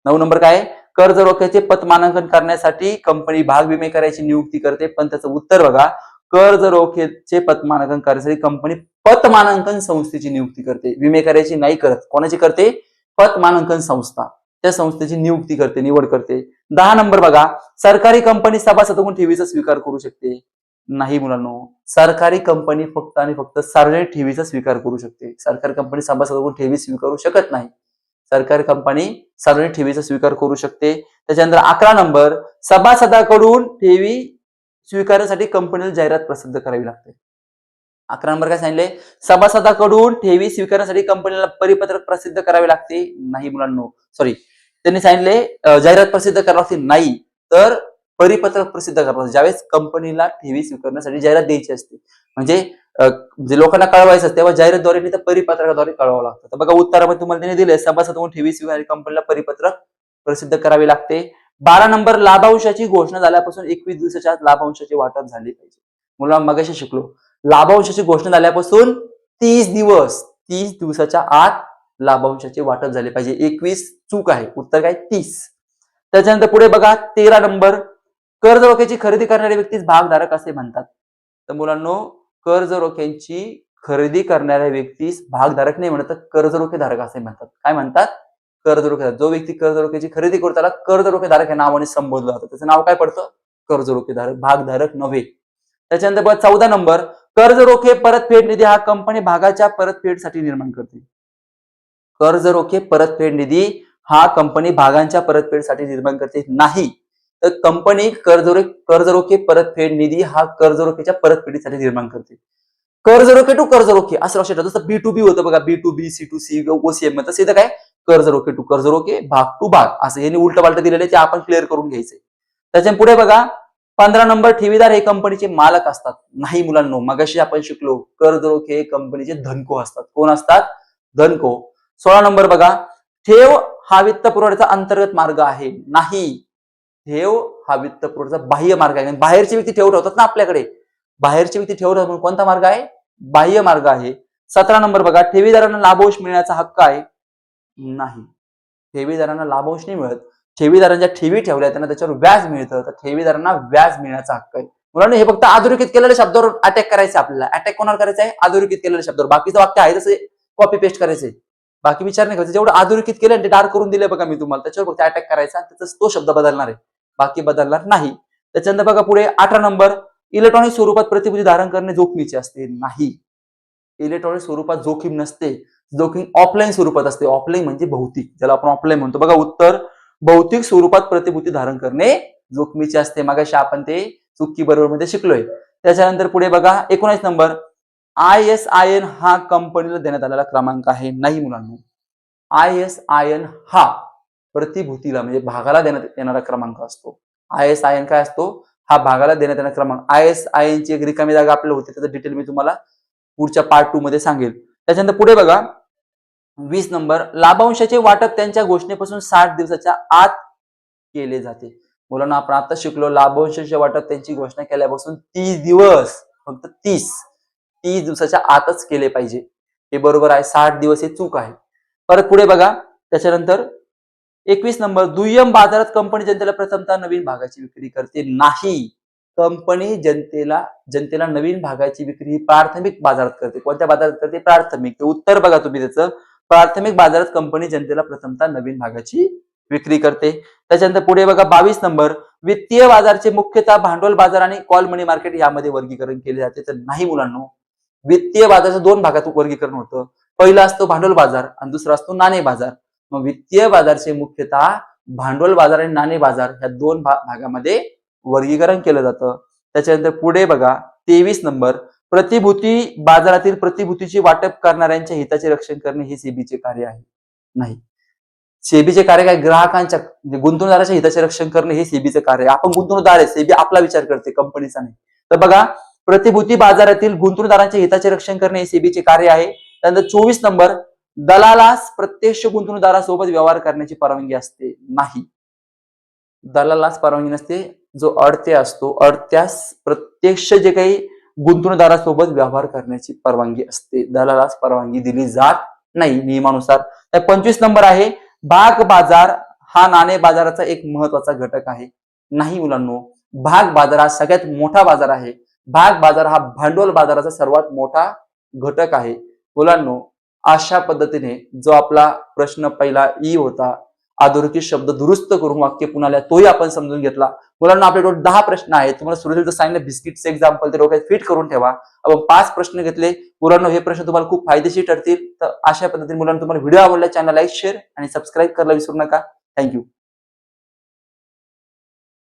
9 नंबर काय? कर्ज रोख्याचे पत मानांकन करण्यासाठी कंपनी भाग विमेकराची नियुक्ती करते. पण त्याचं उत्तर बघा, कर्ज रोख्याचे पत मानांकन करण्यासाठी कंपनी पत मानांकन संस्थेची नियुक्ती करते. विमेकराची नाही करत. कोणाची करते? पत मानांकन संस्था. त्या संस्थेची नियुक्ती करते, निवड करते. 10 नंबर बघा, सरकारी कंपनी सभासदांकडून ठेवीचा स्वीकार करू शकते. नाही मुलांनो, सरकारी कंपनी फक्त आणि फक्त सार्वजनिक ठेवीचा स्वीकार करू शकते. सरकारी कंपनी सभासदांकडून ठेवी स्वीकारू शकत नाही. सरकारी कंपनी सार्वजनिक ठेवीचा स्वीकार करू शकते. त्याच्यानंतर 11 नंबर, सभासदाकडून ठेवी स्वीकारण्यासाठी कंपनीला जाहिरात प्रसिद्ध करावी लागते. 11 नंबर काय सांगितले? सभासदाकडून ठेवी स्वीकारण्यासाठी कंपनीला परिपत्रक प्रसिद्ध करावे लागते. नाही मुलांनो, सॉरी, त्यांनी सांगितले जाहिरात प्रसिद्ध करावी लागते. नाही, तर परिपत्रक प्रसिद्ध करावं. ज्यावेळेस कंपनीला ठेवी स्वीकारण्यासाठी जाहिरात द्यायची असते, म्हणजे जे लोकांना कळवायचं असतं, तेव्हा जाहिरातद्वारे नाही तर परिपत्रकाद्वारे कळवावं लागतं. तर बघा उत्तरामध्ये तुम्हाला त्यांनी दिले, सभासदाकडून ठेवी स्वीकार कंपनीला परिपत्रक प्रसिद्ध करावे लागते. 12 नंबर, लाभांशाची घोषणा झाल्यापासून 21 दिवसाच्या आत लाभांशाचे वाटप झाले पाहिजे. मुलांना मगाशी शिकलो, लाभांशाची घोषणा झाल्यापासून 30 दिवसाच्या आत लाभांशाचे वाटप झाले पाहिजे. 21 चूक आहे, उत्तर काय? 30. त्याच्यानंतर पुढे बघा 13 नंबर, कर्ज रोख्याची खरेदी करणारे व्यक्तीस भागधारक असे म्हणतात. तर मुलांनो, कर्ज रोख्यांची खरेदी करणाऱ्या व्यक्तीस भागधारक नाही म्हणत, तर कर्ज रोखे धारक असे म्हणतात. काय म्हणतात? कर्ज रोखे. जो व्यक्ती कर्ज रोख्याची खरेदी करतो त्याला कर्ज रोखे धारक या नावाने संबोधलं जातं. त्याचं नाव काय पडतं? कर्ज रोखे धारक, भागधारक नव्हे. त्याच्यानंतर बघा 14 नंबर, कर्ज रोखे परतफेड निधी हा कंपनी भागाच्या परतफेडसाठी निर्माण करते. कर्ज रोखे परतफेड निधी हा कंपनी भागांच्या परतफेडसाठी निर्माण करते. नाही, तर कंपनी कर्ज रोखे परतफेड निधी हा कर्ज रोखेच्या परतफेडीसाठी निर्माण करते. कर्ज रोखे टू कर्ज रोखे असं लक्षात ठेवा. जसं B2B होतं बघा, B2B, C2C, OCM, तसं इथं काय? कर्ज रोखे टू कर्ज रोखे, भाग टू भाग, असं यांनी उलट पालट दिलेले, ते आपण क्लिअर करून घ्यायचंय. त्याच्या पुढे बघा 15 नंबर, ठेवीदार हे कंपनीचे मालक असतात. नाही मुलांनो, मगाशी आपण शिकलो, कर्ज रोखे धनको असतात. कोण असतात? धनको. 16 नंबर बघा, ठेव हा वित्त पुरवठ्याचा अंतर्गत मार्ग आहे. नाही, ठेव हा वित्त पुरवठ्याचा बाह्य मार्ग आहे. बाहेरची व्यक्ती ठेव ठेवतात ना आपल्याकडे, बाहेरची व्यक्ती ठेव ठेवतात, कोणता मार्ग आहे? बाह्य मार्ग आहे. 17 नंबर बघा, ठेवीदारांना लाभांश मिळण्याचा हक्क आहे. नाही, ठेवीदारांना लाभांश नाही मिळत. ठेवीदारांच्या ठेवी ठेवल्या त्यांना त्याच्यावर व्याज मिळतं, तर ठेवीदारांना व्याज मिळण्याचा हक्क आहे. मुलांना हे फक्त अधोरेखित केलेल्या शब्दावर अटॅक करायचं आपल्याला. अटॅक कोणावर करायचं आहे? अधोरेखित केलेल्या शब्दावर. बाकीचं वाक्य आहे तसे कॉपी पेस्ट करायचंय, बाकी विचार नाही करायचं. जेवढं अधोरेखित केलं ते डार्क करून दिले बघा मी तुम्हाला, त्याच्यावर फक्त अटॅक करायचा, त्याचा तो शब्द बदलणार आहे, बाकी बदलणार नाही. त्याच्यानंतर बघा पुढे 18 नंबर, इलेक्ट्रॉनिक स्वरूपात प्रतिभूती धारण करणे जोखमीचे असते. नाही, इलेक्ट्रॉनिक स्वरूपात जोखीम नसते. जोखीम ऑफलाईन स्वरूपात असते. ऑफलाईन म्हणजे भौतिक, ज्याला आपण ऑफलाईन म्हणतो. बघा उत्तर, भौतिक स्वरूपात प्रतिभूती धारण करणे जोखमीचे असते. मगाशी आपण ते चुकी बरोबर मध्ये शिकलोय. त्याच्यानंतर पुढे बघा 19 नंबर, ISIN हा कंपनीला देण्यात आलेला क्रमांक आहे. नाही मुलांनो, ISIN हा प्रतिभूतीला म्हणजे भागाला देण्यात येणारा क्रमांक असतो. ISIN काय असतो? हा भागाला देण्यात येणारा क्रमांक. ISIN ची एक रिकामी जागा आपल्याला होती, त्याचं डिटेल मी तुम्हाला पुढच्या पार्ट 2 मध्ये सांगेल. त्याच्यानंतर पुढे बघा 20 नंबर, लाभांशाचे वाटप त्यांच्या घोषणेपासून 60 दिवसाच्या आत केले जाते. मुलांना आपण आता शिकलो लाभांशाचे वाटप त्यांची घोषणा केल्यापासून 30 दिवस, फक्त 30 दिवसाच्या आतच केले पाहिजे. हे बरोबर आहे. 60 दिवस हे चूक आहे. परत पुढे बघा. त्याच्यानंतर 21 नंबर, दुय्यम बाजारात कंपनी जनतेला प्रथमतः नवीन भागाची विक्री करते नाही. कंपनी जनतेला नवीन भागाची विक्री ही प्राथमिक बाजारात करते. कोणत्या बाजारात करते? प्राथमिक. उत्तर बघा तुम्ही त्याचं. प्राथमिक बाजारात कंपनी जनतेला प्रथमतः नवीन भागाची विक्री करते. त्याच्यानंतर पुढे बघा 22 नंबर, वित्तीय बाजारचे मुख्यतः भांडवल बाजार आणि कॉल मनी मार्केट यामध्ये वर्गीकरण केले जाते. तर नाही मुलांनो, वित्तीय बाजाराचं 2 भागात वर्गीकरण होतं. पहिला असतो भांडवल बाजार आणि दुसरा असतो नाणे बाजार. मग वित्तीय बाजारचे मुख्यतः भांडवल बाजार आणि नाणे बाजार या 2 भागामध्ये वर्गीकरण केलं जातं. त्याच्यानंतर पुढे बघा 23 नंबर, प्रतिभूती बाजारातील प्रतिभूतीची वाटप करणाऱ्यांच्या हिताचे रक्षण करणे हे सेबीचे कार्य आहे. नाही. सेबीचे कार्य काय? ग्राहकांच्या गुंतवणूकदाराच्या हिताचे रक्षण करणे हे सेबीचे कार्य आहे. आपण गुंतवणूकदार आहे, सेबी आपला विचार करते, कंपनीचा नाही. तर बघा, प्रतिभूती बाजारातील गुंतवणूकदारांच्या हिताचे रक्षण करणे हे सेबीचे कार्य आहे. त्यानंतर 24 नंबर, दलालास प्रत्यक्ष गुंतवणूकदारासोबत व्यवहार करण्याची परवानगी असते नाही. दलालास परवानगी नसते. जो अडते असतो, अडत्यास प्रत्यक्ष जे काही गुंतवणूकदारासोबत व्यवहार करण्याची परवानगी असते. दलालास परवानगी दिली जात नाही नियमानुसार. तर 25 नंबर आहे, भाग बाजार हा नाणे बाजाराचा एक महत्वाचा घटक आहे. नाही मुलांनो, भाग बाजार हा सगळ्यात मोठा बाजार आहे. भाग बाजार हा भांडवल बाजाराचा सर्वात मोठा घटक आहे. मुलांनो, अशा पद्धतीने जो आपला प्रश्न पहिला ई होता, अधोरेखित शब्द दुरुस्त करून वाक्य पुन्हा तोही आपण समजून घेतला. मुलांना आपले टोटल 10 प्रश्न आहेत. तुम्हाला सुरुवातीला सांगितलं बिस्किटचं एक्झाम्पल ते डोक्यात फिट करून ठेवा. आपण 5 प्रश्न घेतले. मुलांना हे प्रश्न तुम्हाला खूप फायदेशीर ठरतील. तर अशा पद्धतीने मुलांना तुम्हाला व्हिडिओ आवडला, चॅनल लाईक, शेअर आणि सबस्क्राईब करायला विसरू नका. थँक्यू.